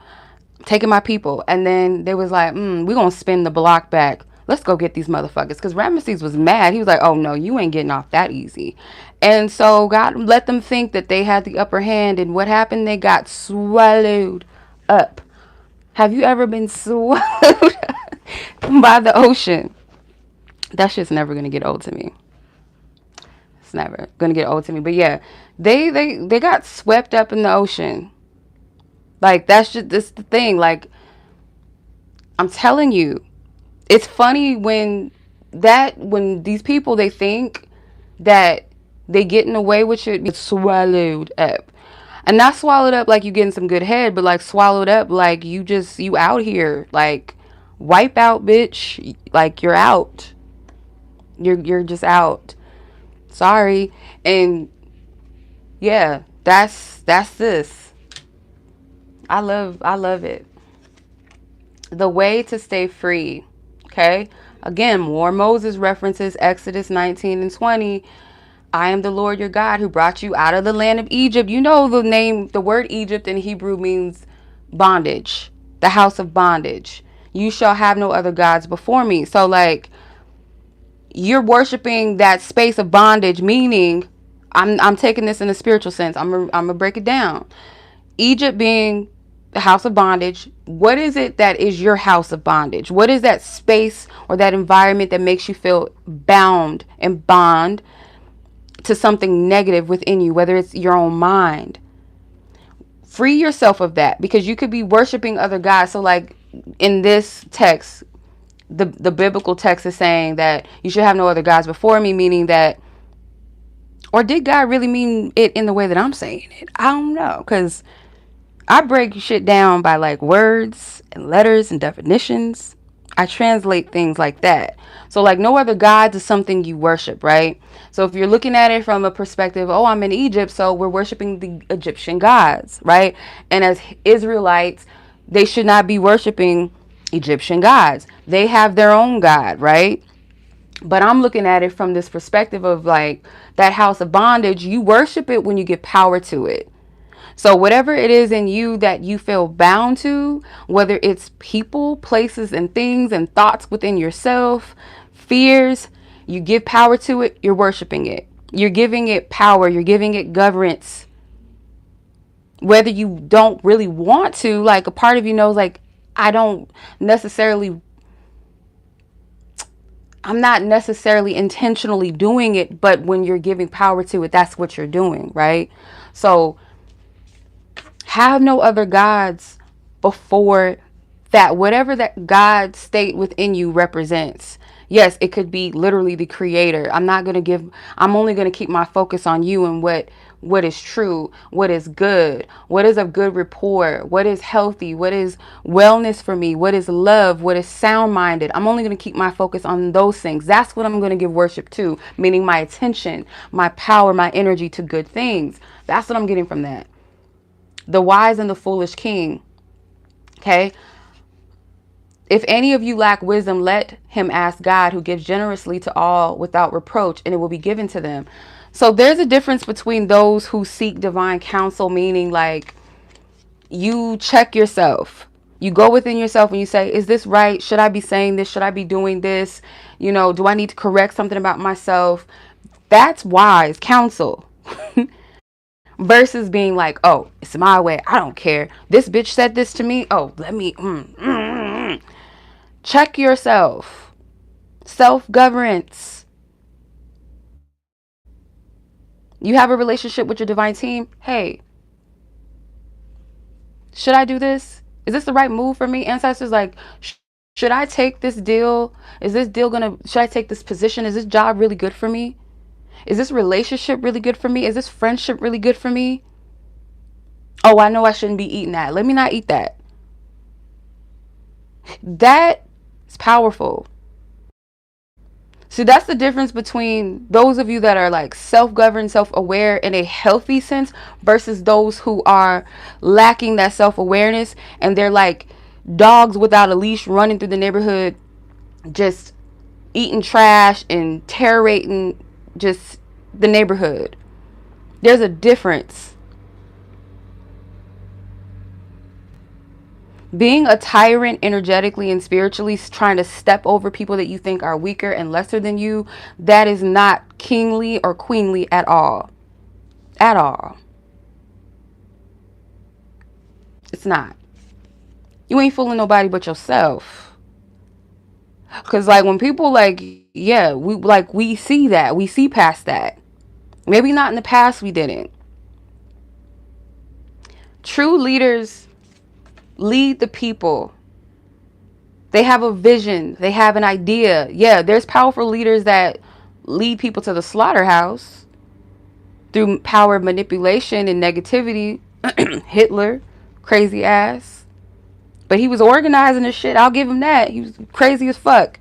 Taking my people. And then they was like, we're going to spin the block back. Let's go get these motherfuckers. Because Ramesses was mad. He was like, oh, no, you ain't getting off that easy. And so God let them think that they had the upper hand. And what happened? They got swallowed up. Have you ever been swallowed by the ocean? That shit's never going to get old to me. It's never going to get old to me. But yeah, they got swept up in the ocean. Like, that's the thing. Like, I'm telling you, it's funny when these people, they think that they getting away with it, it's swallowed up. And not swallowed up like you getting some good head, but like swallowed up like you out here. Like, wipe out, bitch. Like, you're out. You're just out. Sorry. And yeah, that's this. I love it. The way to stay free. Okay. Again, more Moses references, Exodus 19-20. I am the Lord your God who brought you out of the land of Egypt. You know the word Egypt in Hebrew means bondage, the house of bondage. You shall have no other gods before me. So, like, you're worshiping that space of bondage, meaning I'm taking this in a spiritual sense. I'm gonna break it down. Egypt being the house of bondage. What is it that is your house of bondage? What is that space or that environment that makes you feel bound and bond to something negative within you, whether it's your own mind? Free yourself of that, because you could be worshiping other gods. So, like, in this text, the biblical text is saying that you should have no other gods before me, meaning that, or did God really mean it in the way that I'm saying it? I don't know, because I break shit down by like words and letters and definitions. I translate things like that. So like no other gods is something you worship, right? So if you're looking at it from a perspective, oh, I'm in Egypt, so we're worshiping the Egyptian gods, right? And as Israelites, they should not be worshiping Egyptian gods. They have their own God, right? But I'm looking at it from this perspective of like that house of bondage, you worship it when you give power to it. So whatever it is in you that you feel bound to, whether it's people, places, and things and thoughts within yourself, fears, you give power to it, you're worshiping it. You're giving it power, you're giving it governance. Whether you don't really want to, like a part of you knows like I'm not necessarily intentionally doing it, but when you're giving power to it, that's what you're doing, right? So have no other gods before that, whatever that God state within you represents. Yes, it could be literally the creator. I'm only going to keep my focus on you and what is true, what is good, what is of good rapport, what is healthy, what is wellness for me, what is love, what is sound-minded. I'm only going to keep my focus on those things. That's what I'm going to give worship to, meaning my attention, my power, my energy to good things. That's what I'm getting from that. The wise and the foolish king. Okay. If any of you lack wisdom, let him ask God, who gives generously to all without reproach, and it will be given to them. So there's a difference between those who seek divine counsel, meaning like you check yourself. You go within yourself and you say, is this right? Should I be saying this? Should I be doing this? Do I need to correct something about myself? That's wise counsel. Versus being like, oh, it's my way. I don't care. This bitch said this to me. Oh, let me check yourself. Self-governance. You have a relationship with your divine team. Hey, should I do this? Is this the right move for me? Ancestors, like, should I take this deal? Should I take this position? Is this job really good for me? Is this relationship really good for me? Is this friendship really good for me? Oh, I know I shouldn't be eating that. Let me not eat that. That is powerful. See, that's the difference between those of you that are like self-governed, self-aware in a healthy sense versus those who are lacking that self-awareness and they're like dogs without a leash running through the neighborhood, just eating trash and terrorating just the neighborhood. There's a difference. Being a tyrant energetically and spiritually, trying to step over people that you think are weaker and lesser than you, that is not kingly or queenly at all. At all. It's not. You ain't fooling nobody but yourself. Because like when people like, yeah, we see that. We see past that. Maybe not in the past we didn't. True leaders lead the people. They have a vision. They have an idea. Yeah, there's powerful leaders that lead people to the slaughterhouse through power manipulation and negativity. Hitler, crazy ass. But he was organizing this shit. I'll give him that. He was crazy as fuck.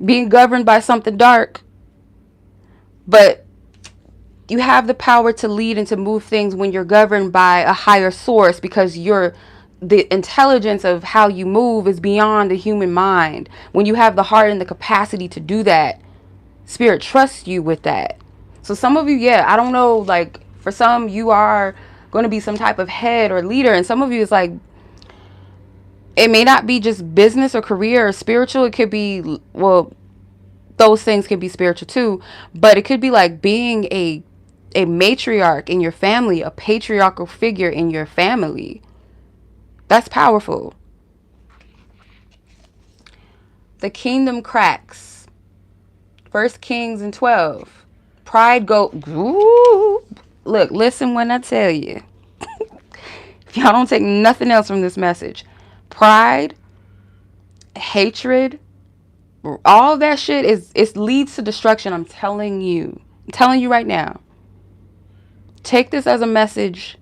Being governed by something dark. But you have the power to lead and to move things when you're governed by a higher source, because the intelligence of how you move is beyond the human mind. When you have the heart and the capacity to do that, spirit trusts you with that. So some of you, yeah, I don't know, like for some you are going to be some type of head or leader, and some of you is like, it may not be just business or career or spiritual. It could be, well, those things can be spiritual too, but it could be like being a matriarch in your family, a patriarchal figure in your family. That's powerful. The kingdom cracks. 1 Kings and 12. Pride go. Ooh. Look, listen when I tell you. If y'all don't take nothing else from this message. Pride, hatred, all that shit it leads to destruction. I'm telling you. I'm telling you right now. Take this as a message.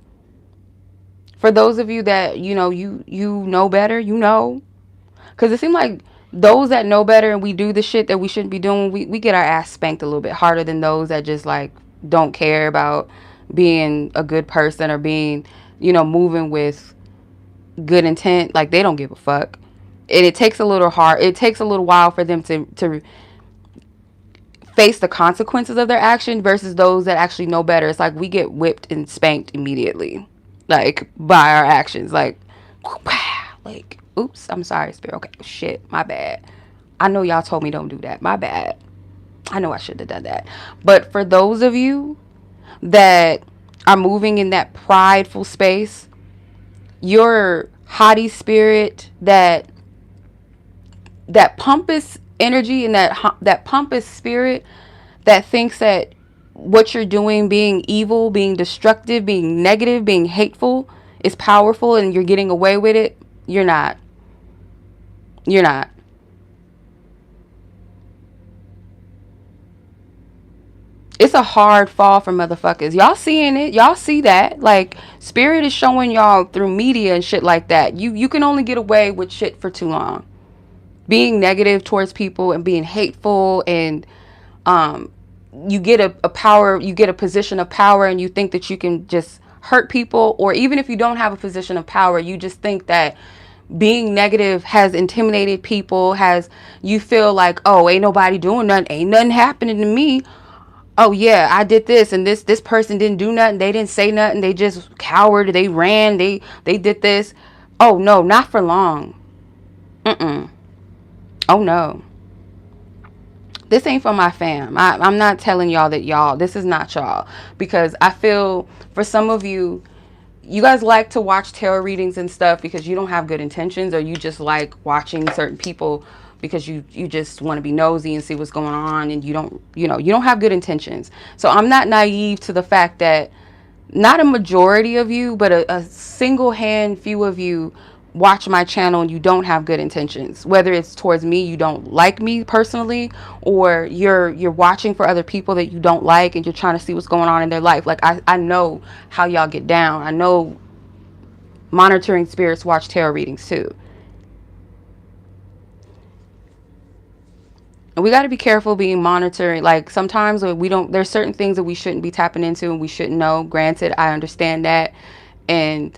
For those of you that, you know better, because it seems like those that know better and we do the shit that we shouldn't be doing, we get our ass spanked a little bit harder than those that just like don't care about being a good person or being, moving with good intent. Like, they don't give a fuck. And it takes a little while for them to face the consequences of their action versus those that actually know better. It's like we get whipped and spanked immediately, like, by our actions. Like, oops, I'm sorry, Spirit. Okay, shit, my bad. I know y'all told me don't do that. My bad. I know I should have done that. But for those of you that are moving in that prideful space, your haughty spirit, that pompous energy and that pompous spirit that thinks that what you're doing, being evil, being destructive, being negative, being hateful, is powerful and you're getting away with it, you're not. You're not. It's a hard fall for motherfuckers. Y'all seeing it. Y'all see that. Like, Spirit is showing y'all through media and shit like that. You can only get away with shit for too long. Being negative towards people and being hateful, and you get you get a position of power and you think that you can just hurt people, or even if you don't have a position of power, you just think that being negative has intimidated people, you feel like, oh, ain't nobody doing nothing, ain't nothing happening to me. Oh yeah, I did this and this person didn't do nothing, they didn't say nothing, they just cowered, they ran, they did this. Oh no, not for long. Mm-mm. Oh no. This ain't for my fam. I'm not telling y'all that this is not y'all. Because I feel for some of you, you guys like to watch tarot readings and stuff because you don't have good intentions, or you just like watching certain people because you just want to be nosy and see what's going on, and you don't have good intentions. So I'm not naive to the fact that not a majority of you, but a single hand few of you watch my channel and you don't have good intentions, whether it's towards me, you don't like me personally, or you're watching for other people that you don't like and you're trying to see what's going on in their life. Like, I know how y'all get down. I know monitoring spirits watch tarot readings too. And we got to be careful being monitoring. Like, sometimes there's certain things that we shouldn't be tapping into and we shouldn't know. Granted, I understand that. And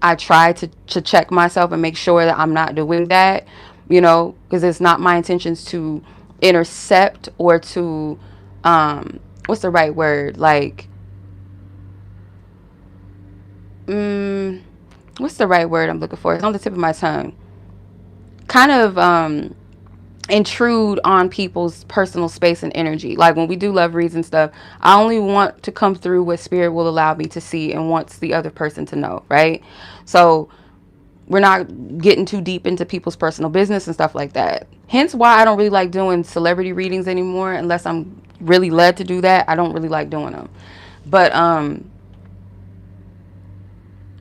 I try to check myself and make sure that I'm not doing that, because it's not my intentions to intercept or to, what's the right word? Like, what's the right word I'm looking for? It's on the tip of my tongue. Kind of, intrude on people's personal space and energy. Like, when we do love reads and stuff, I only want to come through what Spirit will allow me to see and wants the other person to know, right? So we're not getting too deep into people's personal business and stuff like that. Hence why I don't really like doing celebrity readings anymore, unless I'm really led to do that. I don't really like doing them. But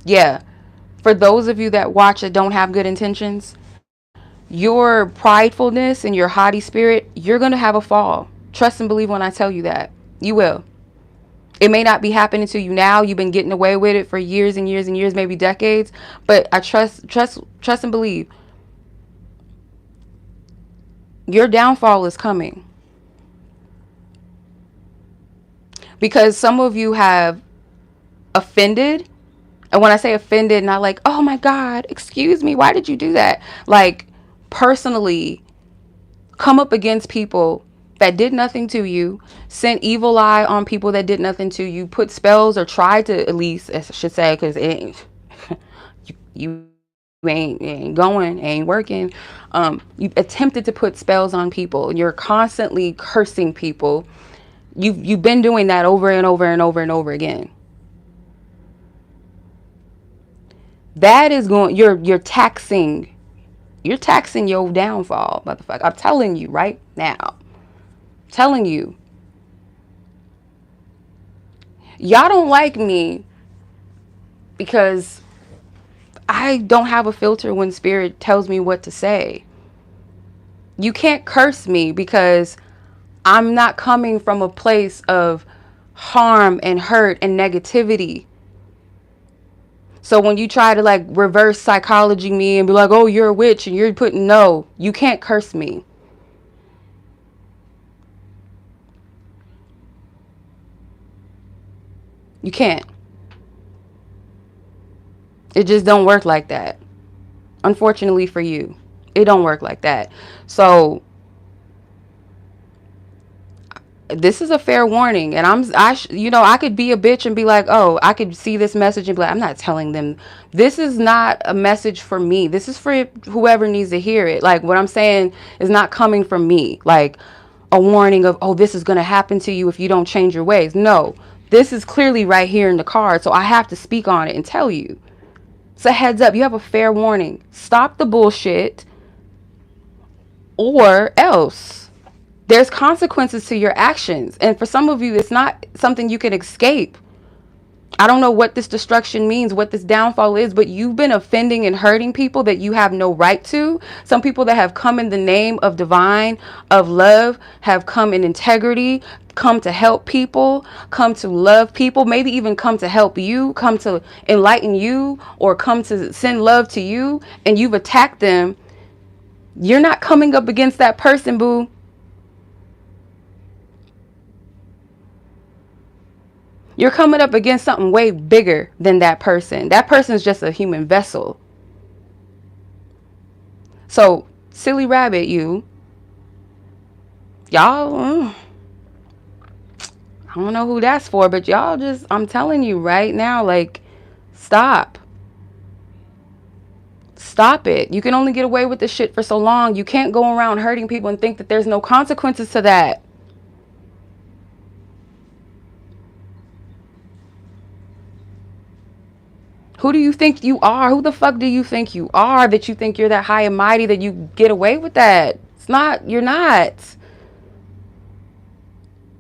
yeah, for those of you that watch that don't have good intentions, your pridefulness and your haughty spirit, you're going to have a fall. Trust and believe when I tell you that. You will. It may not be happening to you now. You've been getting away with it for years and years and years, maybe decades. But I trust and believe. Your downfall is coming. Because some of you have offended. And when I say offended, not like, oh my God, excuse me, why did you do that? Like, personally come up against people that did nothing to you, sent evil eye on people that did nothing to you, put spells, or tried to, at least I should say, because it ain't you ain't going, ain't working. You attempted to put spells on people. You're constantly cursing people. You've been doing that over and over and over and over again. That is going, you're taxing your downfall, motherfucker. I'm telling you right now. Telling you. Y'all don't like me because I don't have a filter when Spirit tells me what to say. You can't curse me because I'm not coming from a place of harm and hurt and negativity. So when you try to like reverse psychology me and be like, oh, you're a witch and you're putting, no, you can't curse me. You can't. It just don't work like that. Unfortunately for you, it don't work like that. So this is a fair warning, and I could be a bitch and be like, oh, I could see this message and be like, I'm not telling them. This is not a message for me. This is for whoever needs to hear it. Like, what I'm saying is not coming from me, like a warning of, oh, this is going to happen to you if you don't change your ways. No, this is clearly right here in the card, so I have to speak on it and tell you. So heads up, you have a fair warning. Stop the bullshit, or else there's consequences to your actions. And for some of you, it's not something you can escape. I don't know what this destruction means, what this downfall is, but you've been offending and hurting people that you have no right to. Some people that have come in the name of divine, of love, have come in integrity, come to help people, come to love people, maybe even come to help you, come to enlighten you, or come to send love to you, and you've attacked them. You're not coming up against that person, boo. You're coming up against something way bigger than that person. That person is just a human vessel. So, silly rabbit, y'all, I don't know who that's for, but y'all just, I'm telling you right now, like, stop. Stop it. You can only get away with this shit for so long. You can't go around hurting people and think that there's no consequences to that. Who do you think you are? Who the fuck do you think you are that you think you're that high and mighty that you get away with that? It's not. You're not.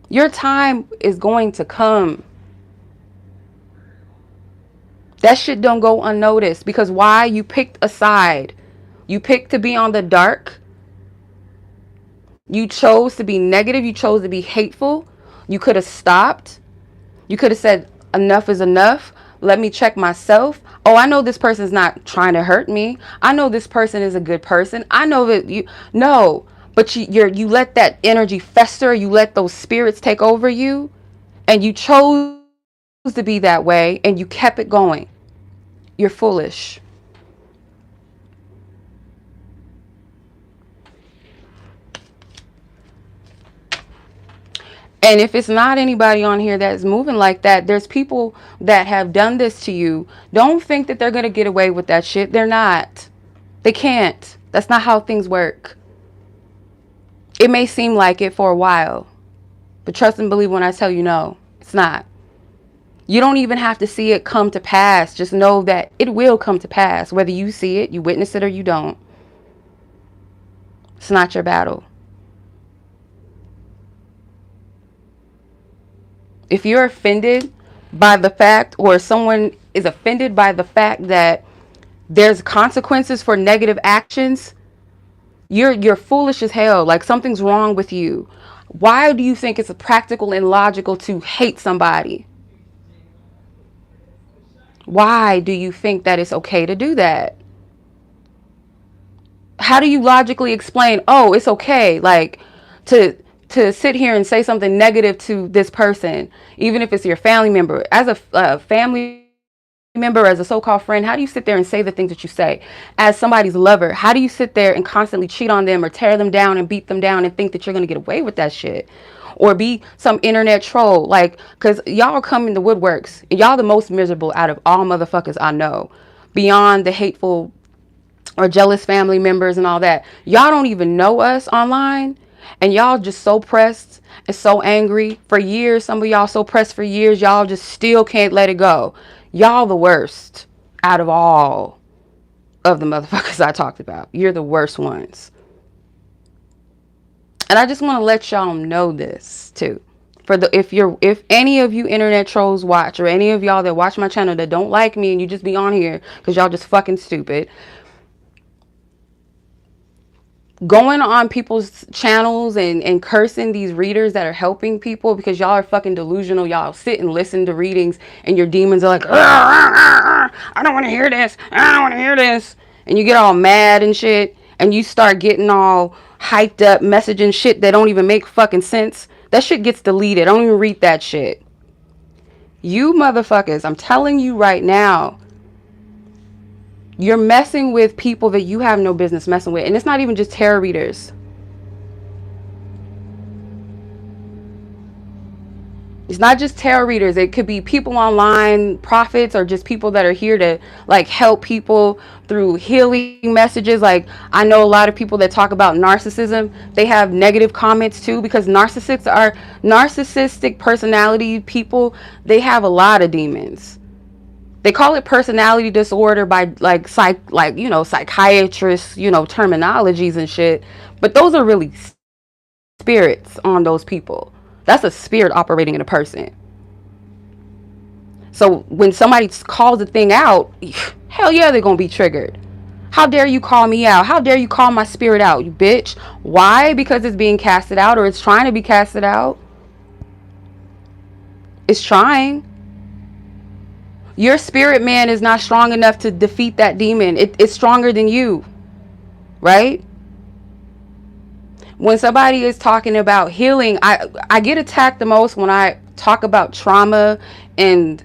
Your time is going to come. That shit don't go unnoticed, because why? You picked a side. You picked to be on the dark. You chose to be negative. You chose to be hateful. You could have stopped. You could have said, enough is enough. Let me check myself. Oh, I know this person's not trying to hurt me. I know this person is a good person. I know that you, no, but you let that energy fester. You let those spirits take over you, and you chose to be that way, and you kept it going. You're foolish. And if it's not anybody on here that's moving like that, there's people that have done this to you. Don't think that they're going to get away with that shit. They're not. They can't. That's not how things work. It may seem like it for a while, but trust and believe when I tell you no, it's not. You don't even have to see it come to pass. Just know that it will come to pass, whether you see it, you witness it, or you don't. It's not your battle. If you're offended by the fact, or someone is offended by the fact that there's consequences for negative actions, you're foolish as hell. Like, something's wrong with you. Why do you think it's practical and logical to hate somebody? Why do you think that it's okay to do that? How do you logically explain, oh, it's okay, like, to sit here and say something negative to this person, even if it's your family member? As a family member, as a so-called friend, how do you sit there and say the things that you say? As somebody's lover, how do you sit there and constantly cheat on them or tear them down and beat them down and think that you're going to get away with that shit? Or be some internet troll, like, because y'all come in the woodworks, and y'all the most miserable out of all motherfuckers I know, beyond the hateful or jealous family members and all that. Y'all don't even know us online, and y'all just so pressed and so angry for years. Some of y'all so pressed for years, y'all just still can't let it go. Y'all the worst out of all of the motherfuckers I talked about. You're the worst ones. And I just want to let y'all know this too. If any of you internet trolls watch, or any of y'all that watch my channel that don't like me and you just be on here because y'all just fucking stupid, going on people's channels and cursing these readers that are helping people because y'all are fucking delusional. Y'all sit and listen to readings and your demons are like, "Arr, arr, arr." I don't want to hear this. I don't want to hear this. And you get all mad and shit. And you start getting all hyped up, messaging shit that don't even make fucking sense. That shit gets deleted. Don't even read that shit. You motherfuckers, I'm telling you right now, you're messing with people that you have no business messing with. And it's not even just tarot readers. It's not just tarot readers. It could be people online, prophets, or just people that are here to like help people through healing messages. Like I know a lot of people that talk about narcissism. They have negative comments too, because narcissistic personality people. They have a lot of demons. They call it personality disorder by like psychiatrists, terminologies and shit. But those are really spirits on those people. That's a spirit operating in a person. So when somebody calls a thing out, hell yeah, they're going to be triggered. How dare you call me out? How dare you call my spirit out, you bitch? Why? Because it's being casted out, or it's trying to be casted out. It's trying. Your spirit man is not strong enough to defeat that demon. It's stronger than you, right? When somebody is talking about healing, I get attacked the most when I talk about trauma and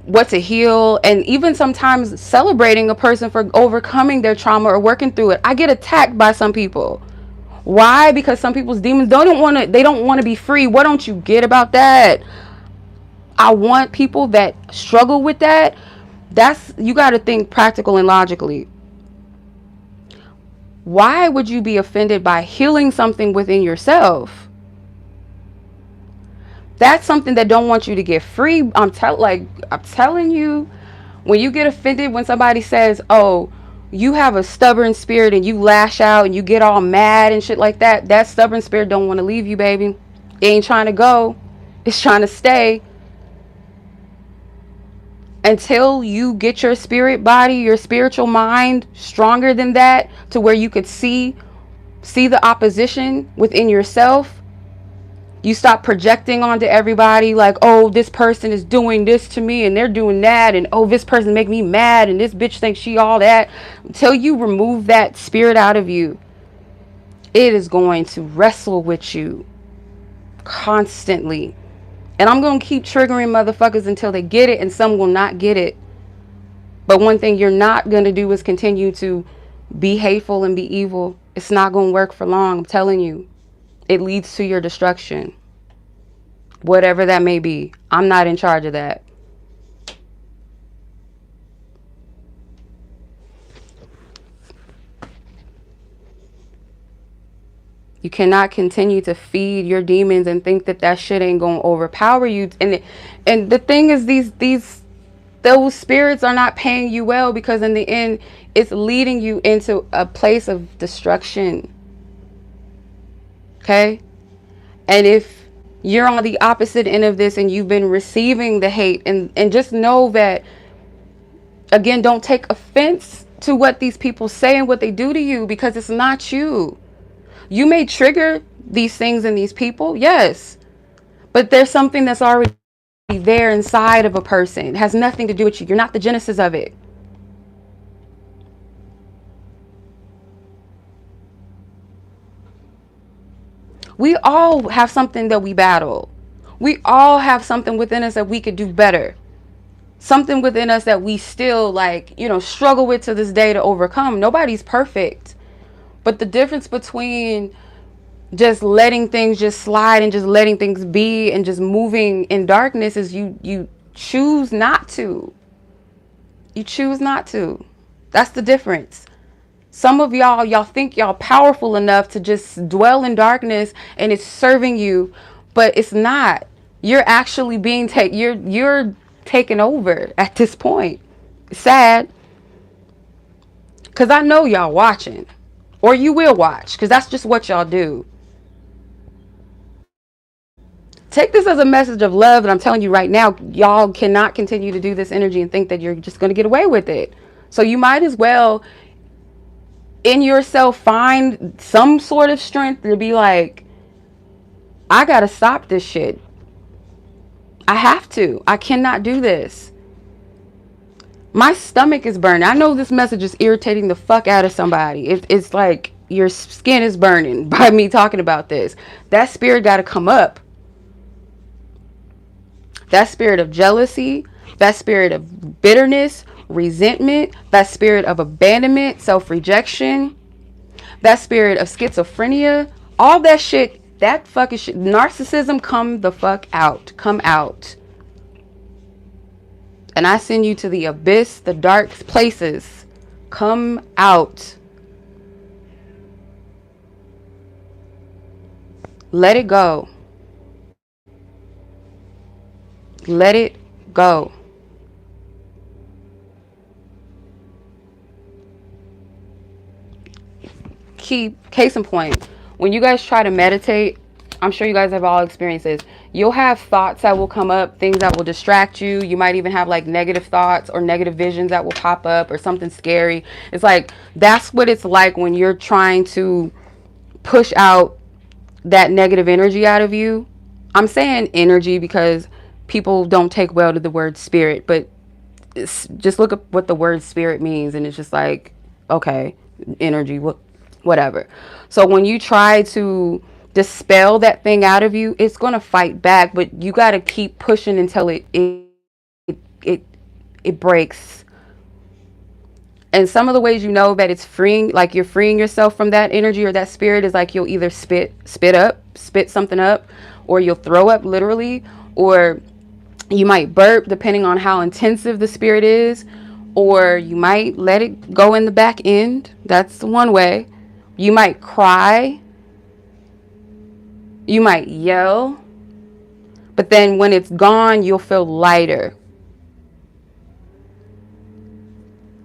what to heal, and even sometimes celebrating a person for overcoming their trauma or working through it. I get attacked by some people. Why? Because some people's demons they don't want to be free. What don't you get about that? I want people that struggle with that. You got to think practical and logically. Why would you be offended by healing something within yourself? That's something that don't want you to get free. I'm telling you, when you get offended when somebody says, "Oh, you have a stubborn spirit," and you lash out and you get all mad and shit like that, that stubborn spirit don't want to leave you, baby. It ain't trying to go. It's trying to stay. Until you get your spirit body, your spiritual mind stronger than that, to where you could see the opposition within yourself. You stop projecting onto everybody like, oh, this person is doing this to me and they're doing that, and oh, this person make me mad and this bitch thinks she all that. Until you remove that spirit out of you, it is going to wrestle with you constantly. And I'm going to keep triggering motherfuckers until they get it, and some will not get it. But one thing you're not going to do is continue to be hateful and be evil. It's not going to work for long, I'm telling you. It leads to your destruction. Whatever that may be. I'm not in charge of that. You cannot continue to feed your demons and think that shit ain't gonna overpower you. And the thing is, those spirits are not paying you well, because in the end, it's leading you into a place of destruction. Okay? And if you're on the opposite end of this and you've been receiving the hate, and just know that, again, don't take offense to what these people say and what they do to you, because it's not you. You may trigger these things in these people, yes, but there's something that's already there inside of a person. It has nothing to do with you. You're not the genesis of it. We all have something that we battle. We all have something within us that we could do better. Something within us that we still struggle with to this day to overcome. Nobody's perfect. But the difference between just letting things just slide and just letting things be and just moving in darkness is you choose not to. You choose not to. That's the difference. Some of y'all think y'all powerful enough to just dwell in darkness and it's serving you, but it's not. You're actually being you're taken over at this point. It's sad. Because I know y'all watching. Or you will watch, because that's just what y'all do. Take this as a message of love, and I'm telling you right now, y'all cannot continue to do this energy and think that you're just going to get away with it. So you might as well, in yourself, find some sort of strength to be like, I got to stop this shit. I have to. I cannot do this. My stomach is burning. I know this message is irritating the fuck out of somebody. It's like your skin is burning by me talking about this. That spirit got to come up. That spirit of jealousy, that spirit of bitterness, resentment, that spirit of abandonment, self-rejection, that spirit of schizophrenia, all that shit, that fucking shit, narcissism, come the fuck out. Come out. And I send you to the abyss, the dark places. Come out. Let it go. Let it go. Case in point, when you guys try to meditate, I'm sure you guys have all experienced this. You'll have thoughts that will come up, things that will distract you. You might even have like negative thoughts or negative visions that will pop up or something scary. It's like, that's what it's like when you're trying to push out that negative energy out of you. I'm saying energy because people don't take well to the word spirit, but just look up what the word spirit means and it's just like, okay, energy, whatever. So when you try to dispel that thing out of you, it's going to fight back, but you got to keep pushing until it breaks. And some of the ways you know that it's freeing, like you're freeing yourself from that energy or that spirit, is like you'll either spit something up, or you'll throw up literally, or you might burp depending on how intensive the spirit is, or you might let it go in the back end. That's one way. You might cry. You might yell. But then when it's gone, you'll feel lighter.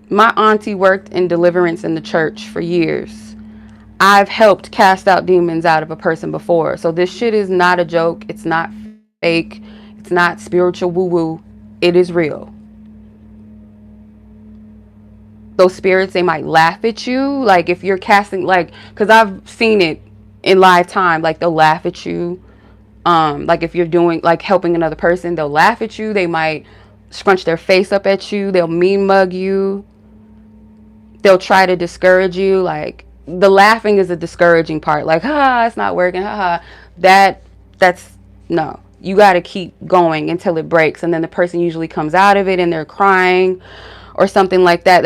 My auntie worked in deliverance in the church for years. I've helped cast out demons out of a person before. So this shit is not a joke. It's not fake. It's not spiritual woo-woo. It is real. Those spirits, they might laugh at you. Like if you're casting, like, because I've seen it in live time, like they'll laugh at you. Like if you're doing, like helping another person, they'll laugh at you. They might scrunch their face up at you. They'll mean mug you. They'll try to discourage you. Like the laughing is the discouraging part. Like, it's not working. That's no. You got to keep going until it breaks. And then the person usually comes out of it and they're crying or something like that.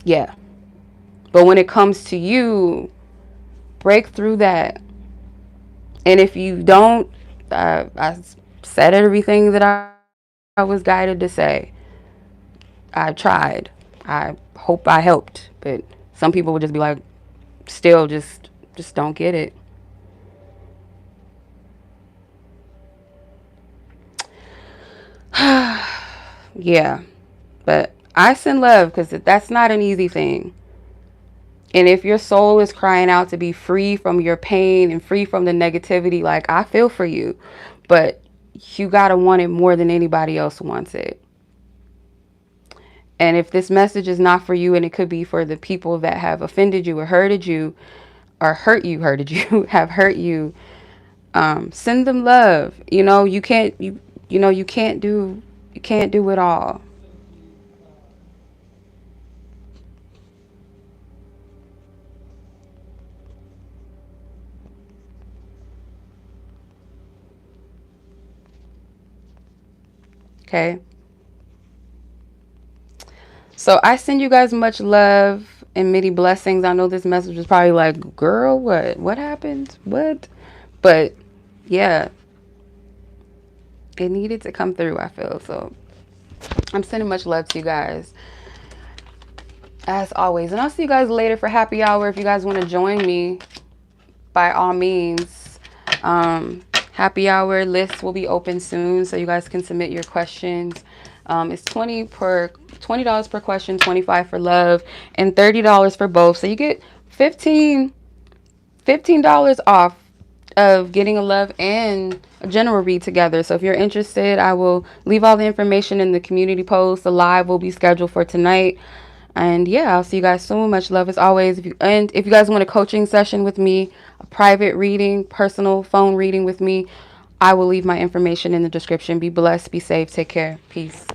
Yeah. But when it comes to you, break through that. And if you don't, I said everything that I was guided to say. I tried. I hope I helped. But some people would just be like, still just don't get it. Yeah. But I send love because that's not an easy thing. And if your soul is crying out to be free from your pain and free from the negativity, like, I feel for you. But you got to want it more than anybody else wants it. And if this message is not for you, and it could be for the people that have offended you or hurted you, have hurt you, send them love. You know, you can't do it all. Okay. So I send you guys much love and many blessings. I know this message was probably like, girl, what happened? What? But yeah, it needed to come through, I feel. So I'm sending much love to you guys as always. And I'll see you guys later for happy hour. If you guys want to join me, by all means, happy hour list will be open soon, so you guys can submit your questions. It's $20 per question, $25 for love, and $30 for both. So you get $15 off of getting a love and a general read together. So if you're interested, I will leave all the information in the community post. The live will be scheduled for tonight. And yeah, I'll see you guys soon. Much love as always. If you guys want a coaching session with me, a private reading, personal phone reading with me, I will leave my information in the description. Be blessed, be safe, take care. Peace.